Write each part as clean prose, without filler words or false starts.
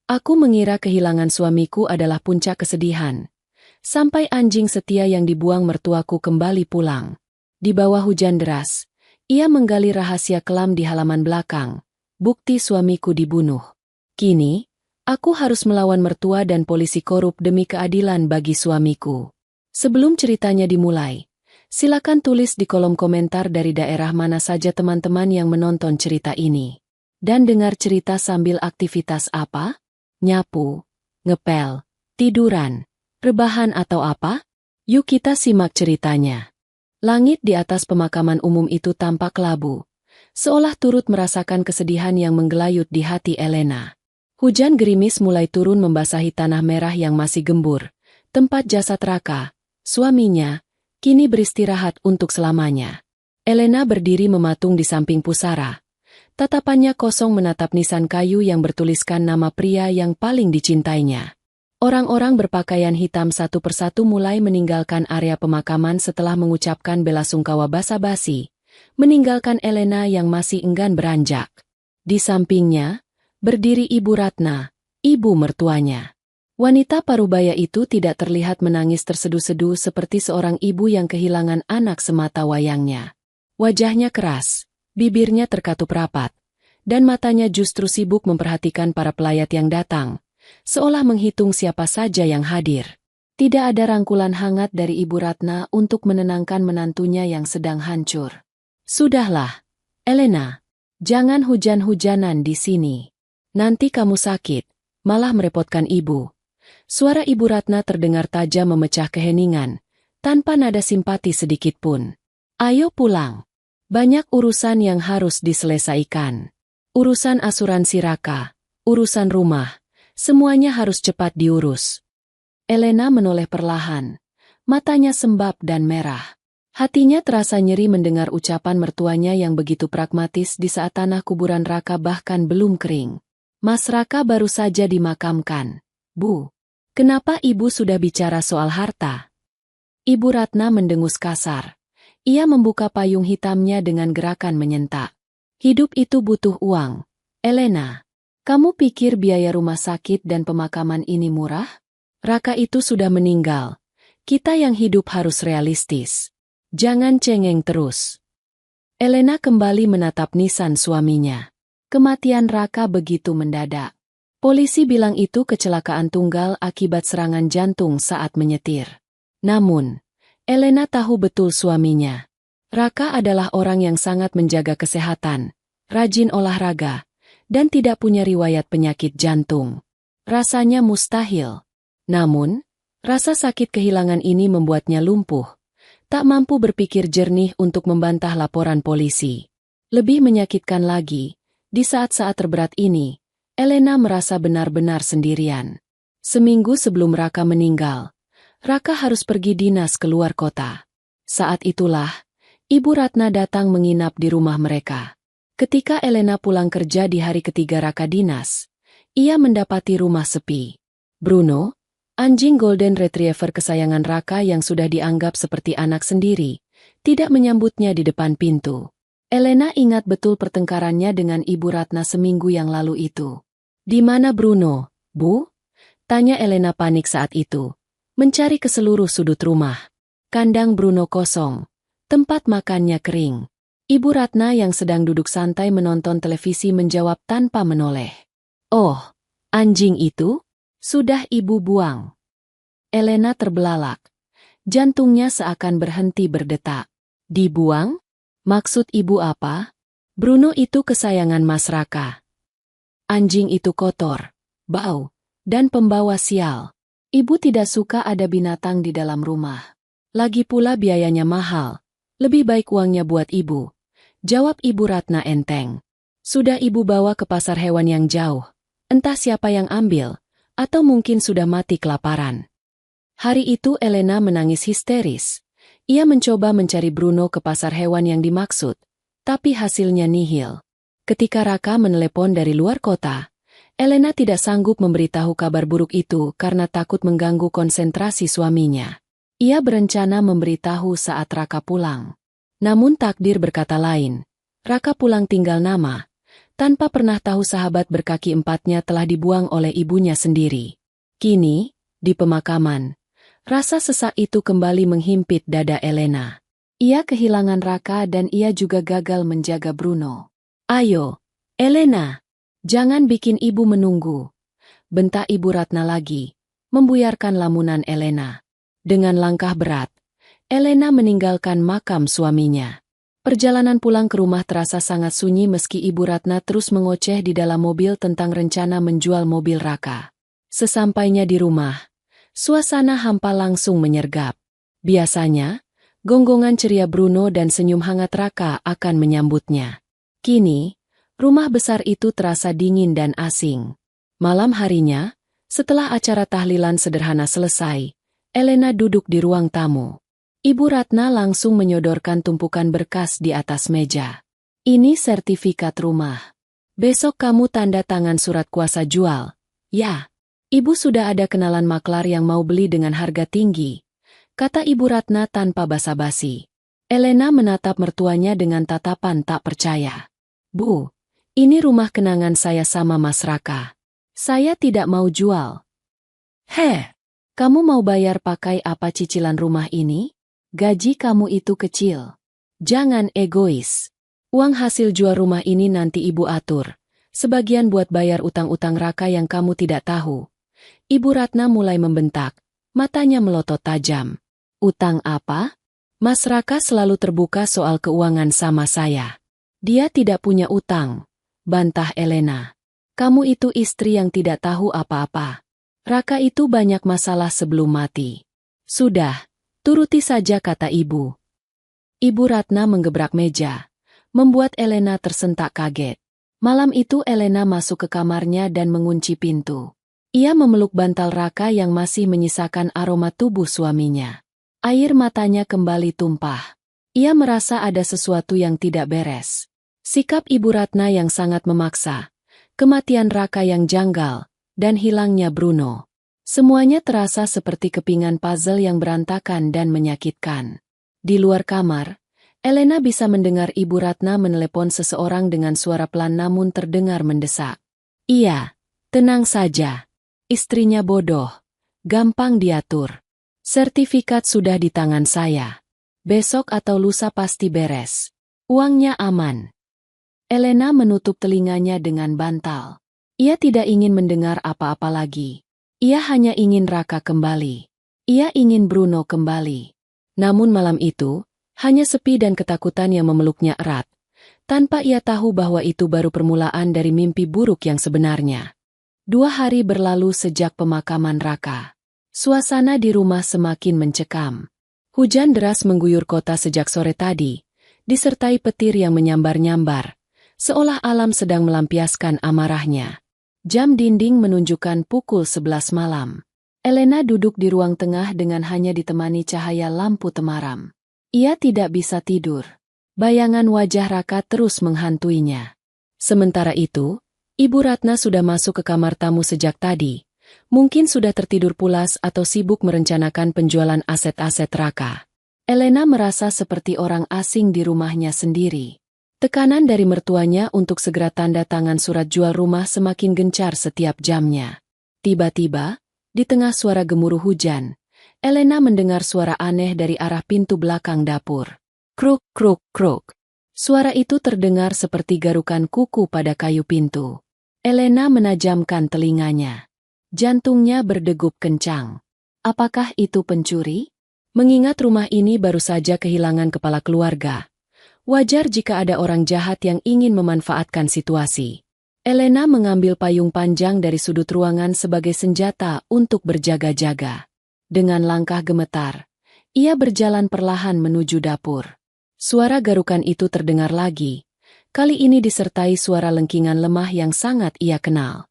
Aku mengira kehilangan suamiku adalah puncak kesedihan. Sampai anjing setia yang dibuang mertuaku kembali pulang. Di bawah hujan deras, ia menggali rahasia kelam di halaman belakang. Bukti suamiku dibunuh. Kini, aku harus melawan mertua dan polisi korup demi keadilan bagi suamiku. Sebelum ceritanya dimulai, silakan tulis di kolom komentar dari daerah mana saja teman-teman yang menonton cerita ini. Dan dengar cerita sambil aktivitas apa? Nyapu, ngepel, tiduran, rebahan atau apa? Yuk kita simak ceritanya. Langit di atas pemakaman umum itu tampak labu, seolah turut merasakan kesedihan yang menggelayut di hati Elena. Hujan gerimis mulai turun membasahi tanah merah yang masih gembur, tempat jasad Raka, suaminya, kini beristirahat untuk selamanya. Elena berdiri mematung di samping pusara. Tatapannya kosong menatap nisan kayu yang bertuliskan nama pria yang paling dicintainya. Orang-orang berpakaian hitam satu persatu mulai meninggalkan area pemakaman setelah mengucapkan belasungkawa basa-basi, meninggalkan Elena yang masih enggan beranjak. Di sampingnya, berdiri Ibu Ratna, ibu mertuanya. Wanita parubaya itu tidak terlihat menangis terseduh-seduh seperti seorang ibu yang kehilangan anak semata wayangnya. Wajahnya keras, bibirnya terkatup rapat, dan matanya justru sibuk memperhatikan para pelayat yang datang, seolah menghitung siapa saja yang hadir. Tidak ada rangkulan hangat dari Ibu Ratna untuk menenangkan menantunya yang sedang hancur. Sudahlah, Elena, jangan hujan-hujanan di sini. Nanti kamu sakit, malah merepotkan ibu. Suara Ibu Ratna terdengar tajam memecah keheningan, tanpa nada simpati sedikit pun. Ayo pulang. Banyak urusan yang harus diselesaikan. Urusan asuransi Raka, urusan rumah, semuanya harus cepat diurus. Elena menoleh perlahan, matanya sembab dan merah. Hatinya terasa nyeri mendengar ucapan mertuanya yang begitu pragmatis di saat tanah kuburan Raka bahkan belum kering. Mas Raka baru saja dimakamkan. Bu, kenapa ibu sudah bicara soal harta? Ibu Ratna mendengus kasar. Ia membuka payung hitamnya dengan gerakan menyentak. Hidup itu butuh uang. Elena, kamu pikir biaya rumah sakit dan pemakaman ini murah? Raka itu sudah meninggal. Kita yang hidup harus realistis. Jangan cengeng terus. Elena kembali menatap nisan suaminya. Kematian Raka begitu mendadak. Polisi bilang itu kecelakaan tunggal akibat serangan jantung saat menyetir. Namun, Elena tahu betul suaminya. Raka adalah orang yang sangat menjaga kesehatan, rajin olahraga, dan tidak punya riwayat penyakit jantung. Rasanya mustahil. Namun, rasa sakit kehilangan ini membuatnya lumpuh. Tak mampu berpikir jernih untuk membantah laporan polisi. Lebih menyakitkan lagi, di saat-saat terberat ini, Elena merasa benar-benar sendirian. Seminggu sebelum Raka meninggal, Raka harus pergi dinas keluar kota. Saat itulah, Ibu Ratna datang menginap di rumah mereka. Ketika Elena pulang kerja di hari ketiga Raka dinas, ia mendapati rumah sepi. Bruno, anjing Golden Retriever kesayangan Raka yang sudah dianggap seperti anak sendiri, tidak menyambutnya di depan pintu. Elena ingat betul pertengkarannya dengan Ibu Ratna seminggu yang lalu itu. "Di mana Bruno, Bu?" tanya Elena panik saat itu. Mencari ke seluruh sudut rumah. Kandang Bruno kosong. Tempat makannya kering. Ibu Ratna yang sedang duduk santai menonton televisi menjawab tanpa menoleh. "Oh, anjing itu? Sudah ibu buang." Elena terbelalak. Jantungnya seakan berhenti berdetak. "Dibuang? Maksud ibu apa?" "Bruno itu kesayangan Mas Raka. Anjing itu kotor, bau, dan pembawa sial. Ibu tidak suka ada binatang di dalam rumah. Lagi pula biayanya mahal. Lebih baik uangnya buat ibu," jawab Ibu Ratna enteng. "Sudah ibu bawa ke pasar hewan yang jauh. Entah siapa yang ambil, atau mungkin sudah mati kelaparan." Hari itu Elena menangis histeris. Ia mencoba mencari Bruno ke pasar hewan yang dimaksud, tapi hasilnya nihil. Ketika Raka menelepon dari luar kota, Elena tidak sanggup memberitahu kabar buruk itu karena takut mengganggu konsentrasi suaminya. Ia berencana memberitahu saat Raka pulang. Namun takdir berkata lain. Raka pulang tinggal nama, tanpa pernah tahu sahabat berkaki empatnya telah dibuang oleh ibunya sendiri. Kini, di pemakaman, rasa sesak itu kembali menghimpit dada Elena. Ia kehilangan Raka dan ia juga gagal menjaga Bruno. "Ayo, Elena, jangan bikin ibu menunggu," bentak Ibu Ratna lagi, membuyarkan lamunan Elena. Dengan langkah berat, Elena meninggalkan makam suaminya. Perjalanan pulang ke rumah terasa sangat sunyi meski Ibu Ratna terus mengoceh di dalam mobil tentang rencana menjual mobil Raka. Sesampainya di rumah, suasana hampa langsung menyergap. Biasanya, gonggongan ceria Bruno dan senyum hangat Raka akan menyambutnya. Kini, rumah besar itu terasa dingin dan asing. Malam harinya, setelah acara tahlilan sederhana selesai, Elena duduk di ruang tamu. Ibu Ratna langsung menyodorkan tumpukan berkas di atas meja. "Ini sertifikat rumah. Besok kamu tanda tangan surat kuasa jual." "Ya, Ibu sudah ada kenalan maklar yang mau beli dengan harga tinggi," kata Ibu Ratna tanpa basa-basi. Elena menatap mertuanya dengan tatapan tak percaya. "Bu, ini rumah kenangan saya sama Mas Raka. Saya tidak mau jual." "Heh, kamu mau bayar pakai apa cicilan rumah ini? Gaji kamu itu kecil. Jangan egois. Uang hasil jual rumah ini nanti Ibu atur. Sebagian buat bayar utang-utang Raka yang kamu tidak tahu." Ibu Ratna mulai membentak, matanya melotot tajam. "Utang apa? Mas Raka selalu terbuka soal keuangan sama saya. Dia tidak punya utang," bantah Elena. "Kamu itu istri yang tidak tahu apa-apa. Raka itu banyak masalah sebelum mati." "Sudah, turuti saja," kata ibu. Ibu Ratna menggebrak meja, membuat Elena tersentak kaget. Malam itu Elena masuk ke kamarnya dan mengunci pintu. Ia memeluk bantal Raka yang masih menyisakan aroma tubuh suaminya. Air matanya kembali tumpah. Ia merasa ada sesuatu yang tidak beres. Sikap Ibu Ratna yang sangat memaksa, kematian Raka yang janggal, dan hilangnya Bruno. Semuanya terasa seperti kepingan puzzle yang berantakan dan menyakitkan. Di luar kamar, Elena bisa mendengar Ibu Ratna menelepon seseorang dengan suara pelan namun terdengar mendesak. "Iya, tenang saja. Istrinya bodoh. Gampang diatur. Sertifikat sudah di tangan saya. Besok atau lusa pasti beres. Uangnya aman." Elena menutup telinganya dengan bantal. Ia tidak ingin mendengar apa-apa lagi. Ia hanya ingin Raka kembali. Ia ingin Bruno kembali. Namun malam itu, hanya sepi dan ketakutan yang memeluknya erat. Tanpa ia tahu bahwa itu baru permulaan dari mimpi buruk yang sebenarnya. 2 hari berlalu sejak pemakaman Raka. Suasana di rumah semakin mencekam. Hujan deras mengguyur kota sejak sore tadi, disertai petir yang menyambar-nyambar, seolah alam sedang melampiaskan amarahnya. Jam dinding menunjukkan pukul 11 malam. Elena duduk di ruang tengah dengan hanya ditemani cahaya lampu temaram. Ia tidak bisa tidur. Bayangan wajah Raka terus menghantuinya. Sementara itu, Ibu Ratna sudah masuk ke kamar tamu sejak tadi. Mungkin sudah tertidur pulas atau sibuk merencanakan penjualan aset-aset Raka. Elena merasa seperti orang asing di rumahnya sendiri. Tekanan dari mertuanya untuk segera tanda tangan surat jual rumah semakin gencar setiap jamnya. Tiba-tiba, di tengah suara gemuruh hujan, Elena mendengar suara aneh dari arah pintu belakang dapur. Kruk, kruk, kruk. Suara itu terdengar seperti garukan kuku pada kayu pintu. Elena menajamkan telinganya. Jantungnya berdegup kencang. Apakah itu pencuri? Mengingat rumah ini baru saja kehilangan kepala keluarga, wajar jika ada orang jahat yang ingin memanfaatkan situasi. Elena mengambil payung panjang dari sudut ruangan sebagai senjata untuk berjaga-jaga. Dengan langkah gemetar, ia berjalan perlahan menuju dapur. Suara garukan itu terdengar lagi. Kali ini disertai suara lengkingan lemah yang sangat ia kenal.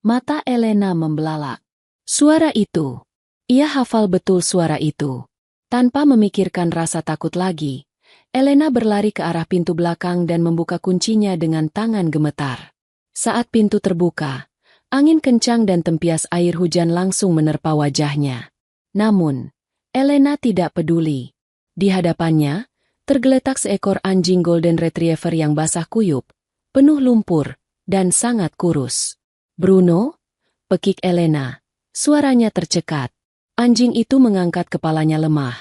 Mata Elena membelalak. Suara itu. Ia hafal betul suara itu. Tanpa memikirkan rasa takut lagi, Elena berlari ke arah pintu belakang dan membuka kuncinya dengan tangan gemetar. Saat pintu terbuka, angin kencang dan tempias air hujan langsung menerpa wajahnya. Namun, Elena tidak peduli. Di hadapannya, tergeletak seekor anjing golden retriever yang basah kuyup, penuh lumpur, dan sangat kurus. "Bruno?" pekik Elena. Suaranya tercekat. Anjing itu mengangkat kepalanya lemah.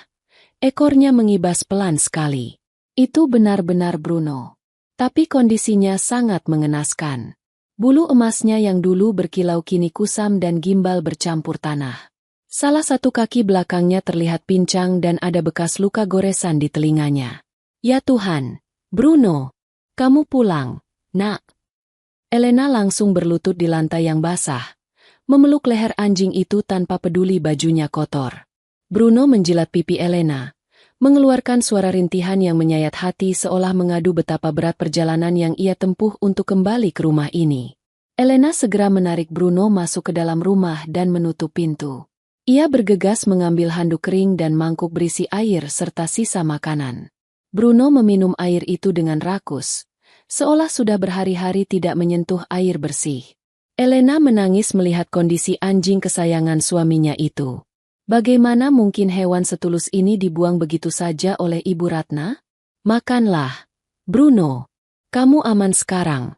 Ekornya mengibas pelan sekali. Itu benar-benar Bruno. Tapi kondisinya sangat mengenaskan. Bulu emasnya yang dulu berkilau kini kusam dan gimbal bercampur tanah. Salah satu kaki belakangnya terlihat pincang dan ada bekas luka goresan di telinganya. "Ya Tuhan, Bruno, kamu pulang, nak." Elena langsung berlutut di lantai yang basah, memeluk leher anjing itu tanpa peduli bajunya kotor. Bruno menjilat pipi Elena, mengeluarkan suara rintihan yang menyayat hati seolah mengadu betapa berat perjalanan yang ia tempuh untuk kembali ke rumah ini. Elena segera menarik Bruno masuk ke dalam rumah dan menutup pintu. Ia bergegas mengambil handuk kering dan mangkuk berisi air serta sisa makanan. Bruno meminum air itu dengan rakus, seolah sudah berhari-hari tidak menyentuh air bersih. Elena menangis melihat kondisi anjing kesayangan suaminya itu. Bagaimana mungkin hewan setulus ini dibuang begitu saja oleh Ibu Ratna? "Makanlah, Bruno. Kamu aman sekarang,"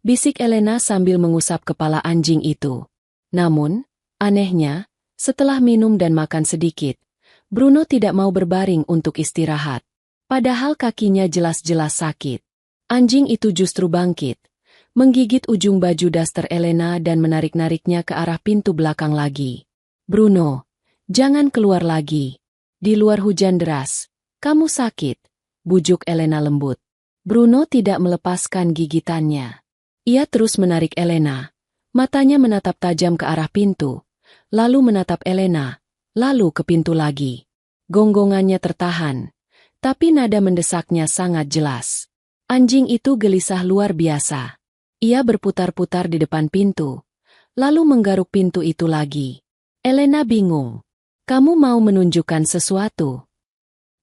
bisik Elena sambil mengusap kepala anjing itu. Namun, anehnya, setelah minum dan makan sedikit, Bruno tidak mau berbaring untuk istirahat. Padahal kakinya jelas-jelas sakit. Anjing itu justru bangkit, menggigit ujung baju daster Elena dan menarik-nariknya ke arah pintu belakang lagi. "Bruno, jangan keluar lagi. Di luar hujan deras. Kamu sakit," bujuk Elena lembut. Bruno tidak melepaskan gigitannya. Ia terus menarik Elena. Matanya menatap tajam ke arah pintu, lalu menatap Elena, lalu ke pintu lagi. Gonggongannya tertahan, tapi nada mendesaknya sangat jelas. Anjing itu gelisah luar biasa. Ia berputar-putar di depan pintu, lalu menggaruk pintu itu lagi. Elena bingung. "Kamu mau menunjukkan sesuatu?"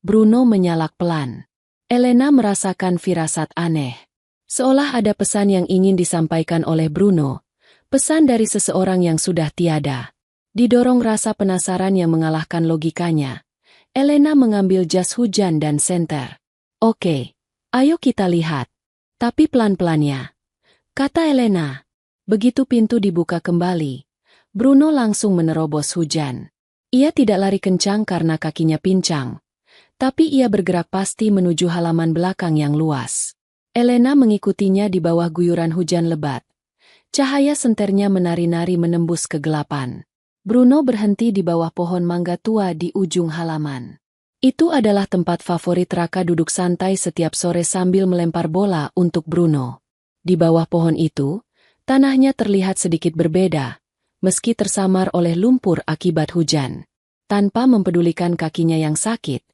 Bruno menyalak pelan. Elena merasakan firasat aneh. Seolah ada pesan yang ingin disampaikan oleh Bruno. Pesan dari seseorang yang sudah tiada. Didorong rasa penasaran yang mengalahkan logikanya, Elena mengambil jas hujan dan senter. "Oke, ayo kita lihat. Tapi pelan-pelannya," kata Elena. Begitu pintu dibuka kembali, Bruno langsung menerobos hujan. Ia tidak lari kencang karena kakinya pincang, tapi ia bergerak pasti menuju halaman belakang yang luas. Elena mengikutinya di bawah guyuran hujan lebat. Cahaya senternya menari-nari menembus kegelapan. Bruno berhenti di bawah pohon mangga tua di ujung halaman. Itu adalah tempat favorit Raka duduk santai setiap sore sambil melempar bola untuk Bruno. Di bawah pohon itu, tanahnya terlihat sedikit berbeda, meski tersamar oleh lumpur akibat hujan. Tanpa mempedulikan kakinya yang sakit,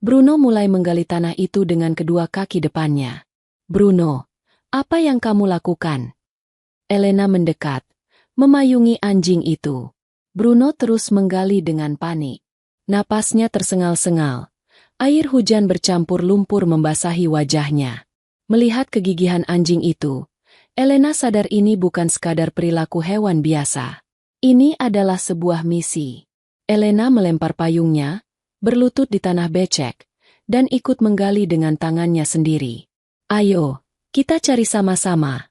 Bruno mulai menggali tanah itu dengan kedua kaki depannya. "Bruno, apa yang kamu lakukan?" Elena mendekat, memayungi anjing itu. Bruno terus menggali dengan panik. Napasnya tersengal-sengal. Air hujan bercampur lumpur membasahi wajahnya. Melihat kegigihan anjing itu, Elena sadar ini bukan sekadar perilaku hewan biasa. Ini adalah sebuah misi. Elena melempar payungnya, berlutut di tanah becek, dan ikut menggali dengan tangannya sendiri. "Ayo, kita cari sama-sama,"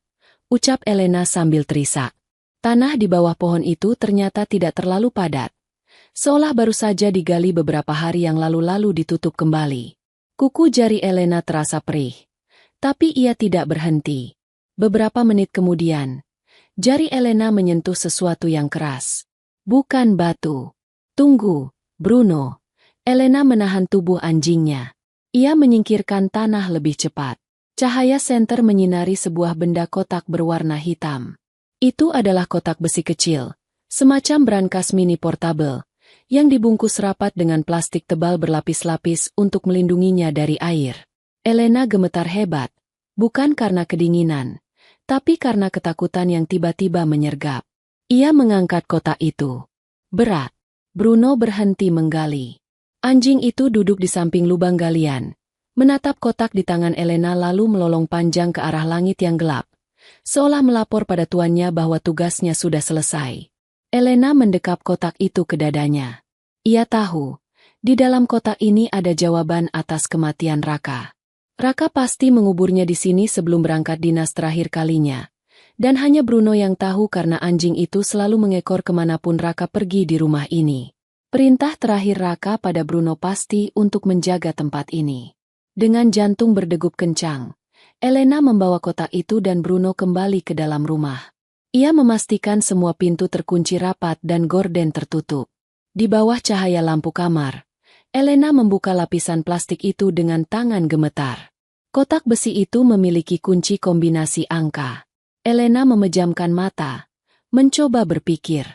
ucap Elena sambil terisak. Tanah di bawah pohon itu ternyata tidak terlalu padat. Seolah baru saja digali beberapa hari yang lalu ditutup kembali. Kuku jari Elena terasa perih. Tapi ia tidak berhenti. Beberapa menit kemudian, jari Elena menyentuh sesuatu yang keras. Bukan batu. "Tunggu, Bruno." Elena menahan tubuh anjingnya. Ia menyingkirkan tanah lebih cepat. Cahaya senter menyinari sebuah benda kotak berwarna hitam. Itu adalah kotak besi kecil, semacam brankas mini portable, yang dibungkus rapat dengan plastik tebal berlapis-lapis untuk melindunginya dari air. Elena gemetar hebat, bukan karena kedinginan, tapi karena ketakutan yang tiba-tiba menyergap. Ia mengangkat kotak itu. Berat. Bruno berhenti menggali. Anjing itu duduk di samping lubang galian, menatap kotak di tangan Elena lalu melolong panjang ke arah langit yang gelap, seolah melapor pada tuannya bahwa tugasnya sudah selesai. Elena mendekap kotak itu ke dadanya. Ia tahu, di dalam kotak ini ada jawaban atas kematian Raka. Raka pasti menguburnya di sini sebelum berangkat dinas terakhir kalinya. Dan hanya Bruno yang tahu karena anjing itu selalu mengekor kemanapun Raka pergi di rumah ini. Perintah terakhir Raka pada Bruno pasti untuk menjaga tempat ini. Dengan jantung berdegup kencang, Elena membawa kotak itu dan Bruno kembali ke dalam rumah. Ia memastikan semua pintu terkunci rapat dan gorden tertutup. Di bawah cahaya lampu kamar, Elena membuka lapisan plastik itu dengan tangan gemetar. Kotak besi itu memiliki kunci kombinasi angka. Elena memejamkan mata, mencoba berpikir.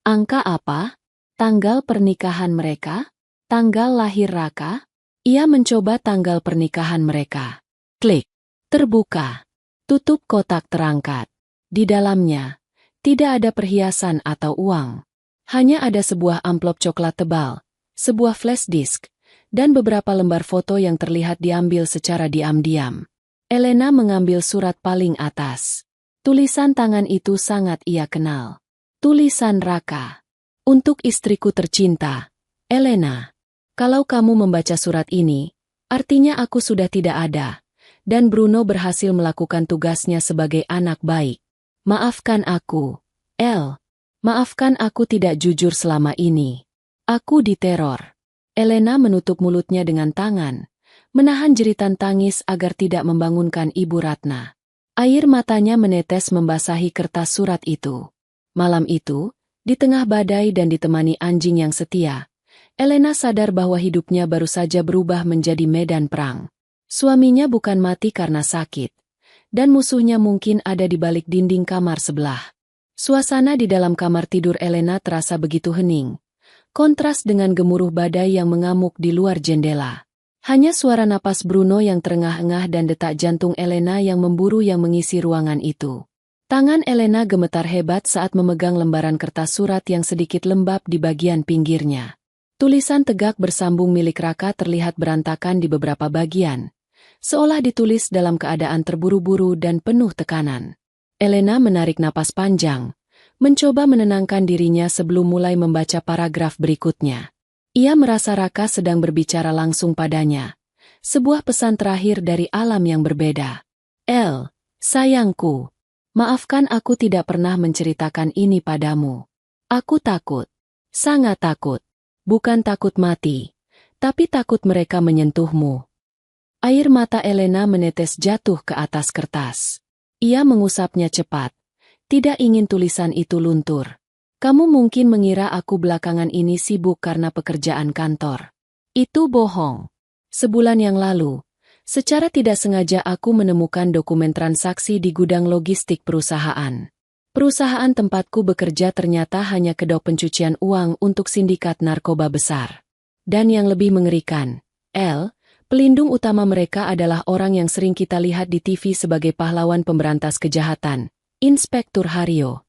Angka apa? Tanggal pernikahan mereka? Tanggal lahir Raka? Ia mencoba tanggal pernikahan mereka. Klik. Terbuka. Tutup kotak terangkat. Di dalamnya, tidak ada perhiasan atau uang. Hanya ada sebuah amplop coklat tebal, sebuah flash disk, dan beberapa lembar foto yang terlihat diambil secara diam-diam. Elena mengambil surat paling atas. Tulisan tangan itu sangat ia kenal. Tulisan Raka. Untuk istriku tercinta, Elena. Kalau kamu membaca surat ini, artinya aku sudah tidak ada, dan Bruno berhasil melakukan tugasnya sebagai anak baik. Maafkan aku, El. Maafkan aku tidak jujur selama ini. Aku diteror. Elena menutup mulutnya dengan tangan, menahan jeritan tangis agar tidak membangunkan Ibu Ratna. Air matanya menetes membasahi kertas surat itu. Malam itu, di tengah badai dan ditemani anjing yang setia, Elena sadar bahwa hidupnya baru saja berubah menjadi medan perang. Suaminya bukan mati karena sakit, dan musuhnya mungkin ada di balik dinding kamar sebelah. Suasana di dalam kamar tidur Elena terasa begitu hening, kontras dengan gemuruh badai yang mengamuk di luar jendela. Hanya suara napas Bruno yang terengah-engah dan detak jantung Elena yang memburu yang mengisi ruangan itu. Tangan Elena gemetar hebat saat memegang lembaran kertas surat yang sedikit lembab di bagian pinggirnya. Tulisan tegak bersambung milik Raka terlihat berantakan di beberapa bagian, seolah ditulis dalam keadaan terburu-buru dan penuh tekanan. Elena menarik napas panjang, mencoba menenangkan dirinya sebelum mulai membaca paragraf berikutnya. Ia merasa Raka sedang berbicara langsung padanya. Sebuah pesan terakhir dari alam yang berbeda. El, sayangku, maafkan aku tidak pernah menceritakan ini padamu. Aku takut, sangat takut. Bukan takut mati, tapi takut mereka menyentuhmu. Air mata Elena menetes jatuh ke atas kertas. Ia mengusapnya cepat, tidak ingin tulisan itu luntur. Kamu mungkin mengira aku belakangan ini sibuk karena pekerjaan kantor. Itu bohong. Sebulan yang lalu, secara tidak sengaja aku menemukan dokumen transaksi di gudang logistik perusahaan. Perusahaan tempatku bekerja ternyata hanya kedok pencucian uang untuk sindikat narkoba besar. Dan yang lebih mengerikan, El, pelindung utama mereka adalah orang yang sering kita lihat di TV sebagai pahlawan pemberantas kejahatan, Inspektur Hario.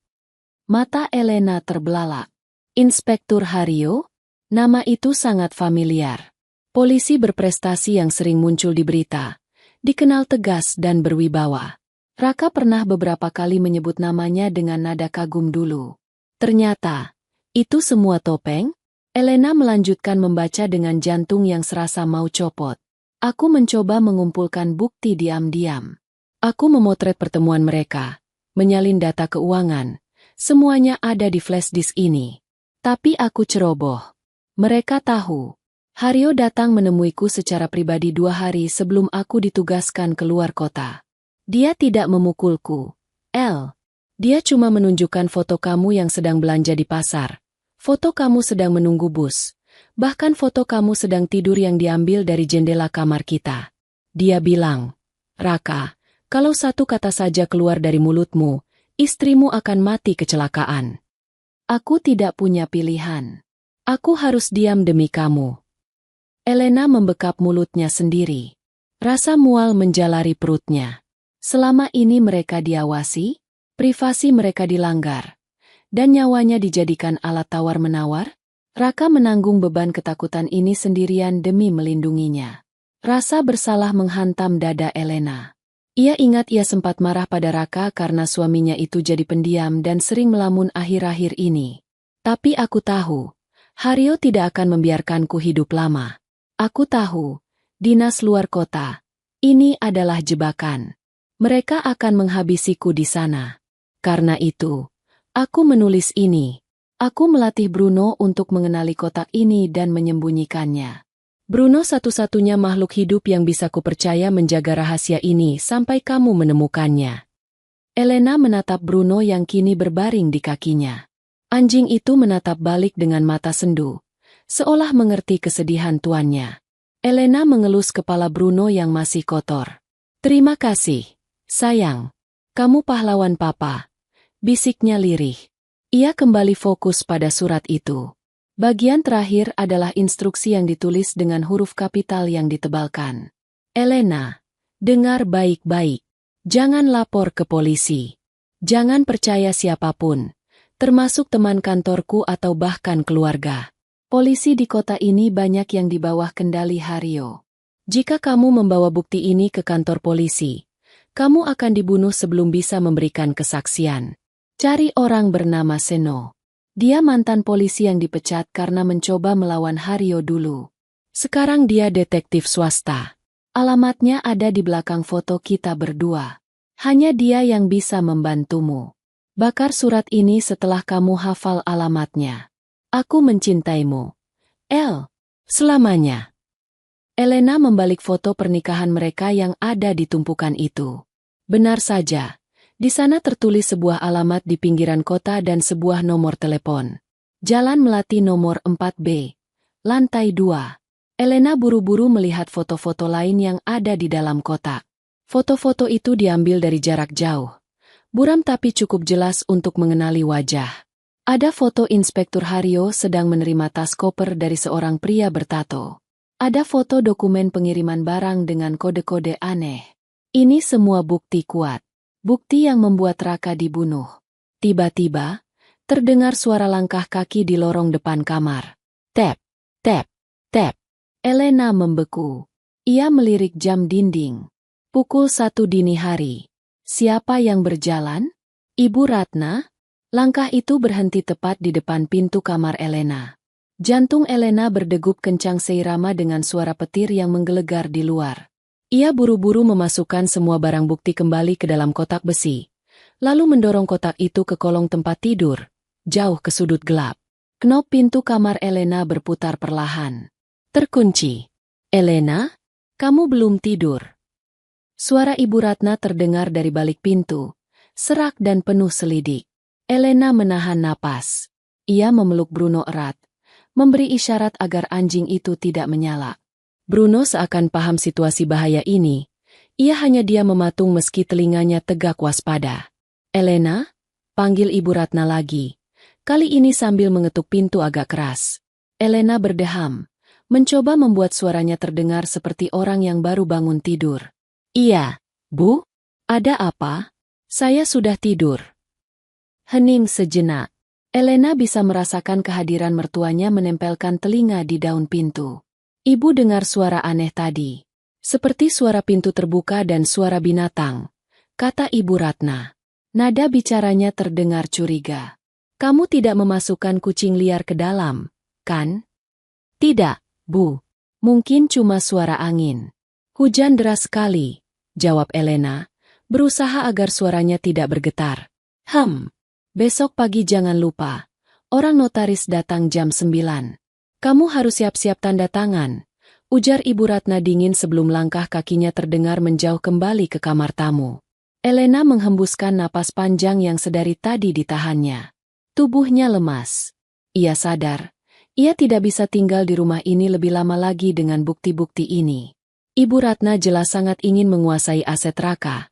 Mata Elena terbelalak. Inspektur Hario? Nama itu sangat familiar. Polisi berprestasi yang sering muncul di berita. Dikenal tegas dan berwibawa. Raka pernah beberapa kali menyebut namanya dengan nada kagum dulu. Ternyata, itu semua topeng? Elena melanjutkan membaca dengan jantung yang serasa mau copot. Aku mencoba mengumpulkan bukti diam-diam. Aku memotret pertemuan mereka, menyalin data keuangan. Semuanya ada di flash disk ini. Tapi aku ceroboh. Mereka tahu. Hario datang menemuiku secara pribadi 2 hari sebelum aku ditugaskan keluar kota. Dia tidak memukulku. El. Dia cuma menunjukkan foto kamu yang sedang belanja di pasar. Foto kamu sedang menunggu bus. Bahkan foto kamu sedang tidur yang diambil dari jendela kamar kita. Dia bilang, Raka, kalau satu kata saja keluar dari mulutmu, istrimu akan mati kecelakaan. Aku tidak punya pilihan. Aku harus diam demi kamu. Elena membekap mulutnya sendiri. Rasa mual menjalari perutnya. Selama ini mereka diawasi, privasi mereka dilanggar, dan nyawanya dijadikan alat tawar-menawar. Raka menanggung beban ketakutan ini sendirian demi melindunginya. Rasa bersalah menghantam dada Elena. Ia ingat ia sempat marah pada Raka karena suaminya itu jadi pendiam dan sering melamun akhir-akhir ini. Tapi aku tahu, Hario tidak akan membiarkanku hidup lama. Aku tahu, dinas luar kota, Ini adalah jebakan. Mereka akan menghabisiku di sana. Karena itu, aku menulis ini. Aku melatih Bruno untuk mengenali kotak ini dan menyembunyikannya. Bruno satu-satunya makhluk hidup yang bisa kupercaya menjaga rahasia ini sampai kamu menemukannya. Elena menatap Bruno yang kini berbaring di kakinya. Anjing itu menatap balik dengan mata sendu, seolah mengerti kesedihan tuannya. Elena mengelus kepala Bruno yang masih kotor. Terima kasih, sayang. Kamu pahlawan papa, bisiknya lirih. Ia kembali fokus pada surat itu. Bagian terakhir adalah instruksi yang ditulis dengan huruf kapital yang ditebalkan. Elena, dengar baik-baik. Jangan lapor ke polisi. Jangan percaya siapapun, termasuk teman kantorku atau bahkan keluarga. Polisi di kota ini banyak yang di bawah kendali Hario. Jika kamu membawa bukti ini ke kantor polisi, kamu akan dibunuh sebelum bisa memberikan kesaksian. Cari orang bernama Seno. Dia mantan polisi yang dipecat karena mencoba melawan Hario dulu. Sekarang dia detektif swasta. Alamatnya ada di belakang foto kita berdua. Hanya dia yang bisa membantumu. Bakar surat ini setelah kamu hafal alamatnya. Aku mencintaimu. El. Selamanya. Elena membalik foto pernikahan mereka yang ada di tumpukan itu. Benar saja. Di sana tertulis sebuah alamat di pinggiran kota dan sebuah nomor telepon. Jalan Melati nomor 4B. Lantai 2. Elena buru-buru melihat foto-foto lain yang ada di dalam kotak. Foto-foto itu diambil dari jarak jauh. Buram tapi cukup jelas untuk mengenali wajah. Ada foto Inspektur Hario sedang menerima tas koper dari seorang pria bertato. Ada foto dokumen pengiriman barang dengan kode-kode aneh. Ini semua bukti kuat. Bukti yang membuat Raka dibunuh. Tiba-tiba, terdengar suara langkah kaki di lorong depan kamar. Tap, tap, tap. Elena membeku. Ia melirik jam dinding. Pukul 1 dini hari. Siapa yang berjalan? Ibu Ratna? Langkah itu berhenti tepat di depan pintu kamar Elena. Jantung Elena berdegup kencang seirama dengan suara petir yang menggelegar di luar. Ia buru-buru memasukkan semua barang bukti kembali ke dalam kotak besi, lalu mendorong kotak itu ke kolong tempat tidur, jauh ke sudut gelap. Knop pintu kamar Elena berputar perlahan. Terkunci. Elena, kamu belum tidur. Suara Ibu Ratna terdengar dari balik pintu, serak dan penuh selidik. Elena menahan napas. Ia memeluk Bruno erat, memberi isyarat agar anjing itu tidak menyala. Bruno seakan paham situasi bahaya ini. Ia hanya diam mematung meski telinganya tegak waspada. Elena, panggil Ibu Ratna lagi. Kali ini sambil mengetuk pintu agak keras. Elena berdeham, mencoba membuat suaranya terdengar seperti orang yang baru bangun tidur. Iya, Bu? Ada apa? Saya sudah tidur. Hening sejenak. Elena bisa merasakan kehadiran mertuanya menempelkan telinga di daun pintu. Ibu dengar suara aneh tadi. Seperti suara pintu terbuka dan suara binatang, kata Ibu Ratna. Nada bicaranya terdengar curiga. Kamu tidak memasukkan kucing liar ke dalam, kan? Tidak, Bu. Mungkin cuma suara angin. Hujan deras sekali, jawab Elena, berusaha agar suaranya tidak bergetar. Besok pagi jangan lupa. Orang notaris datang jam 9. Kamu harus siap-siap tanda tangan, ujar Ibu Ratna dingin sebelum langkah kakinya terdengar menjauh kembali ke kamar tamu. Elena menghembuskan napas panjang yang sedari tadi ditahannya. Tubuhnya lemas. Ia sadar, ia tidak bisa tinggal di rumah ini lebih lama lagi dengan bukti-bukti ini. Ibu Ratna jelas sangat ingin menguasai aset Raka.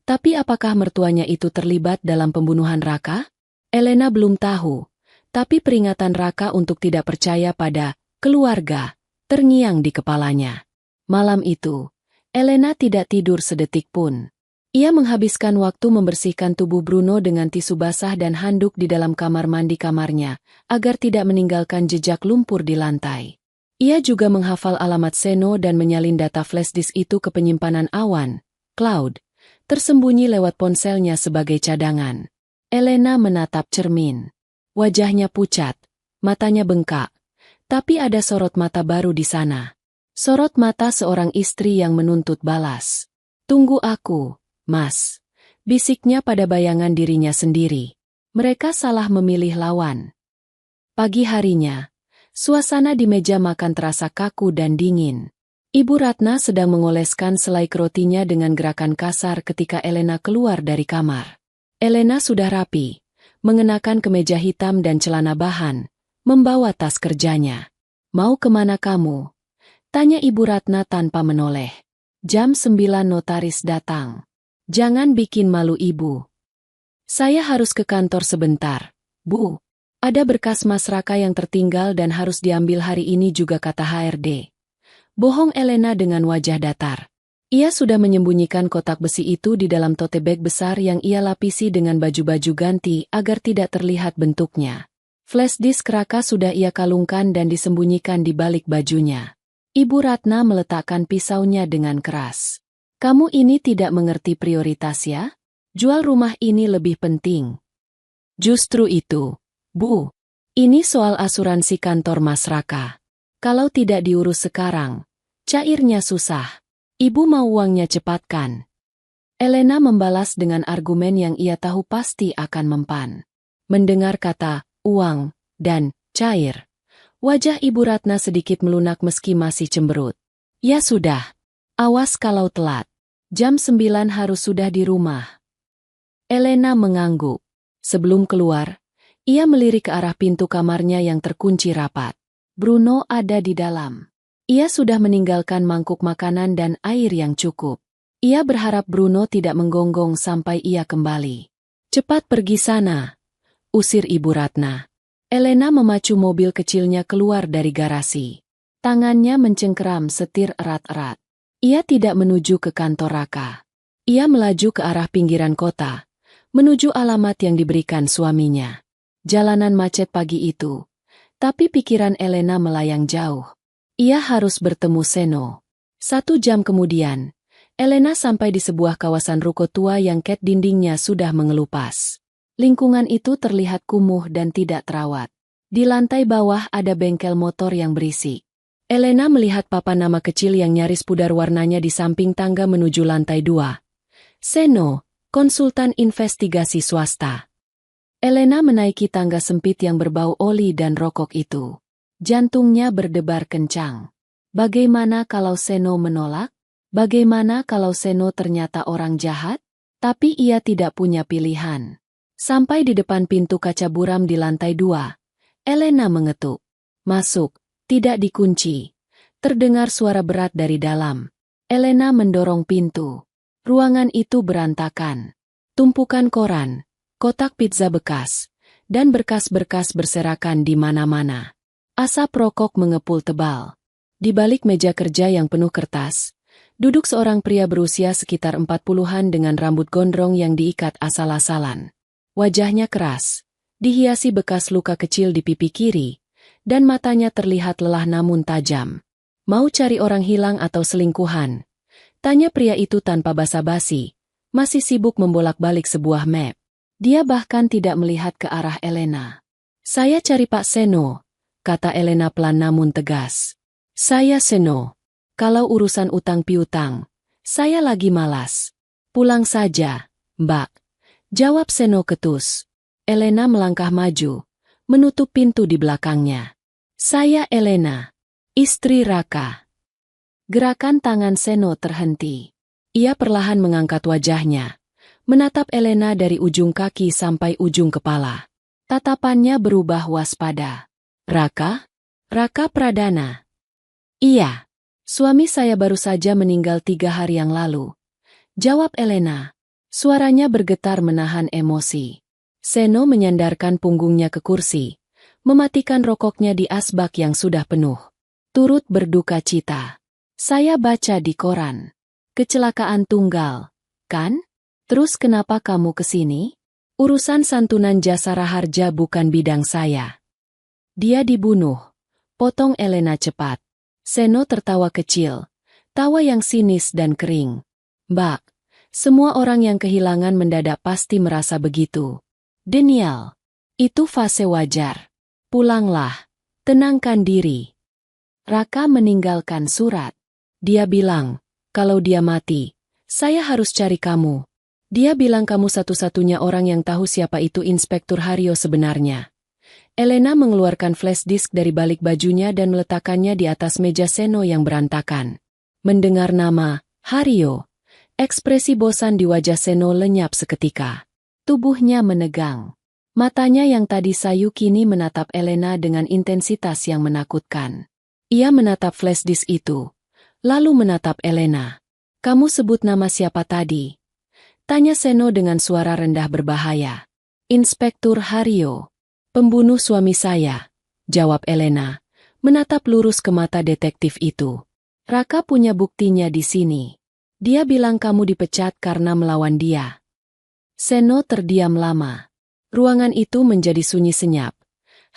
Tapi apakah mertuanya itu terlibat dalam pembunuhan Raka? Elena belum tahu, tapi peringatan Raka untuk tidak percaya pada keluarga terngiang di kepalanya. Malam itu, Elena tidak tidur sedetik pun. Ia menghabiskan waktu membersihkan tubuh Bruno dengan tisu basah dan handuk di dalam kamar mandi kamarnya, agar tidak meninggalkan jejak lumpur di lantai. Ia juga menghafal alamat Seno dan menyalin data flash disk itu ke penyimpanan awan, cloud, tersembunyi lewat ponselnya sebagai cadangan. Elena menatap cermin. Wajahnya pucat, matanya bengkak, tapi ada sorot mata baru di sana. Sorot mata seorang istri yang menuntut balas. Tunggu aku, Mas. Bisiknya pada bayangan dirinya sendiri. Mereka salah memilih lawan. Pagi harinya, suasana di meja makan terasa kaku dan dingin. Ibu Ratna sedang mengoleskan selai rotinya dengan gerakan kasar ketika Elena keluar dari kamar. Elena sudah rapi, mengenakan kemeja hitam dan celana bahan, membawa tas kerjanya. Mau kemana kamu? Tanya Ibu Ratna tanpa menoleh. Jam 9 notaris datang. Jangan bikin malu ibu. Saya harus ke kantor sebentar, Bu. Ada berkas Mas Raka yang tertinggal dan harus diambil hari ini juga, kata HRD. Bohong Elena dengan wajah datar. Ia sudah menyembunyikan kotak besi itu di dalam tote bag besar yang ia lapisi dengan baju-baju ganti agar tidak terlihat bentuknya. Flash disk Raka sudah ia kalungkan dan disembunyikan di balik bajunya. Ibu Ratna meletakkan pisaunya dengan keras. Kamu ini tidak mengerti prioritas ya? Jual rumah ini lebih penting. Justru itu, Bu. Ini soal asuransi kantor Mas Raka. Kalau tidak diurus sekarang, cairnya susah. Ibu mau uangnya cepatkan. Elena membalas dengan argumen yang ia tahu pasti akan mempan. Mendengar kata uang dan cair, wajah Ibu Ratna sedikit melunak meski masih cemberut. Ya sudah, awas kalau telat. Jam 9 harus sudah di rumah. Elena mengangguk. Sebelum keluar, ia melirik ke arah pintu kamarnya yang terkunci rapat. Bruno ada di dalam. Ia sudah meninggalkan mangkuk makanan dan air yang cukup. Ia berharap Bruno tidak menggonggong sampai ia kembali. Cepat pergi sana, usir Ibu Ratna. Elena memacu mobil kecilnya keluar dari garasi. Tangannya mencengkeram setir erat-erat. Ia tidak menuju ke kantor Raka. Ia melaju ke arah pinggiran kota, menuju alamat yang diberikan suaminya. Jalanan macet pagi itu. Tapi pikiran Elena melayang jauh. Ia harus bertemu Seno. 1 jam kemudian, Elena sampai di sebuah kawasan ruko tua yang cat dindingnya sudah mengelupas. Lingkungan itu terlihat kumuh dan tidak terawat. Di lantai bawah ada bengkel motor yang berisik. Elena melihat papan nama kecil yang nyaris pudar warnanya di samping tangga menuju lantai 2. Seno, konsultan investigasi swasta. Elena menaiki tangga sempit yang berbau oli dan rokok itu. Jantungnya berdebar kencang. Bagaimana kalau Seno menolak? Bagaimana kalau Seno ternyata orang jahat? Tapi ia tidak punya pilihan. Sampai di depan pintu kaca buram di lantai 2, Elena mengetuk. Masuk, tidak dikunci. Terdengar suara berat dari dalam. Elena mendorong pintu. Ruangan itu berantakan. Tumpukan koran, kotak pizza bekas, dan berkas-berkas berserakan di mana-mana. Asap rokok mengepul tebal. Di balik meja kerja yang penuh kertas, duduk seorang pria berusia sekitar 40-an dengan rambut gondrong yang diikat asal-asalan. Wajahnya keras, dihiasi bekas luka kecil di pipi kiri, dan matanya terlihat lelah namun tajam. Mau cari orang hilang atau selingkuhan? Tanya pria itu tanpa basa-basi, masih sibuk membolak-balik sebuah map. Dia bahkan tidak melihat ke arah Elena. Saya cari Pak Seno, kata Elena pelan namun tegas. Saya Seno. Kalau urusan utang piutang, saya lagi malas. Pulang saja, Mbak. Jawab Seno ketus. Elena melangkah maju, menutup pintu di belakangnya. Saya Elena, istri Raka. Gerakan tangan Seno terhenti. Ia perlahan mengangkat wajahnya, menatap Elena dari ujung kaki sampai ujung kepala. Tatapannya berubah waspada. Raka? Raka Pradana? Iya. Suami saya baru saja meninggal 3 hari yang lalu. Jawab Elena. Suaranya bergetar menahan emosi. Seno menyandarkan punggungnya ke kursi, mematikan rokoknya di asbak yang sudah penuh. Turut berduka cita. Saya baca di koran. Kecelakaan tunggal, kan? Terus kenapa kamu kesini? Urusan santunan jasa raharja bukan bidang saya. Dia dibunuh. Potong Elena cepat. Seno tertawa kecil. Tawa yang sinis dan kering. Mbak, semua orang yang kehilangan mendadak pasti merasa begitu. Denial. Itu fase wajar. Pulanglah. Tenangkan diri. Raka meninggalkan surat. Dia bilang, kalau dia mati, saya harus cari kamu. Dia bilang kamu satu-satunya orang yang tahu siapa itu Inspektur Hario sebenarnya. Elena mengeluarkan flash disk dari balik bajunya dan meletakkannya di atas meja Seno yang berantakan. Mendengar nama, Hario, ekspresi bosan di wajah Seno lenyap seketika. Tubuhnya menegang. Matanya yang tadi sayu kini menatap Elena dengan intensitas yang menakutkan. Ia menatap flash disk itu, lalu menatap Elena. Kamu sebut nama siapa tadi? Tanya Seno dengan suara rendah berbahaya. Inspektur Hario. Pembunuh suami saya, jawab Elena, menatap lurus ke mata detektif itu. Raka punya buktinya di sini. Dia bilang kamu dipecat karena melawan dia. Seno terdiam lama. Ruangan itu menjadi sunyi senyap.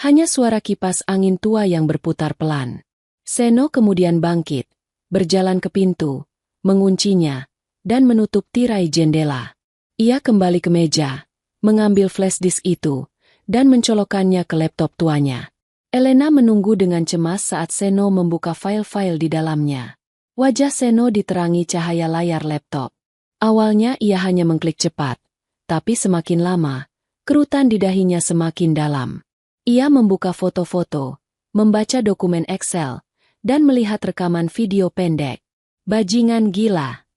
Hanya suara kipas angin tua yang berputar pelan. Seno kemudian bangkit, berjalan ke pintu, menguncinya, dan menutup tirai jendela. Ia kembali ke meja, mengambil flash disk itu, dan mencolokkannya ke laptop tuanya. Elena menunggu dengan cemas saat Seno membuka file-file di dalamnya. Wajah Seno diterangi cahaya layar laptop. Awalnya ia hanya mengklik cepat, tapi semakin lama, kerutan di dahinya semakin dalam. Ia membuka foto-foto, membaca dokumen Excel, dan melihat rekaman video pendek. Bajingan gila.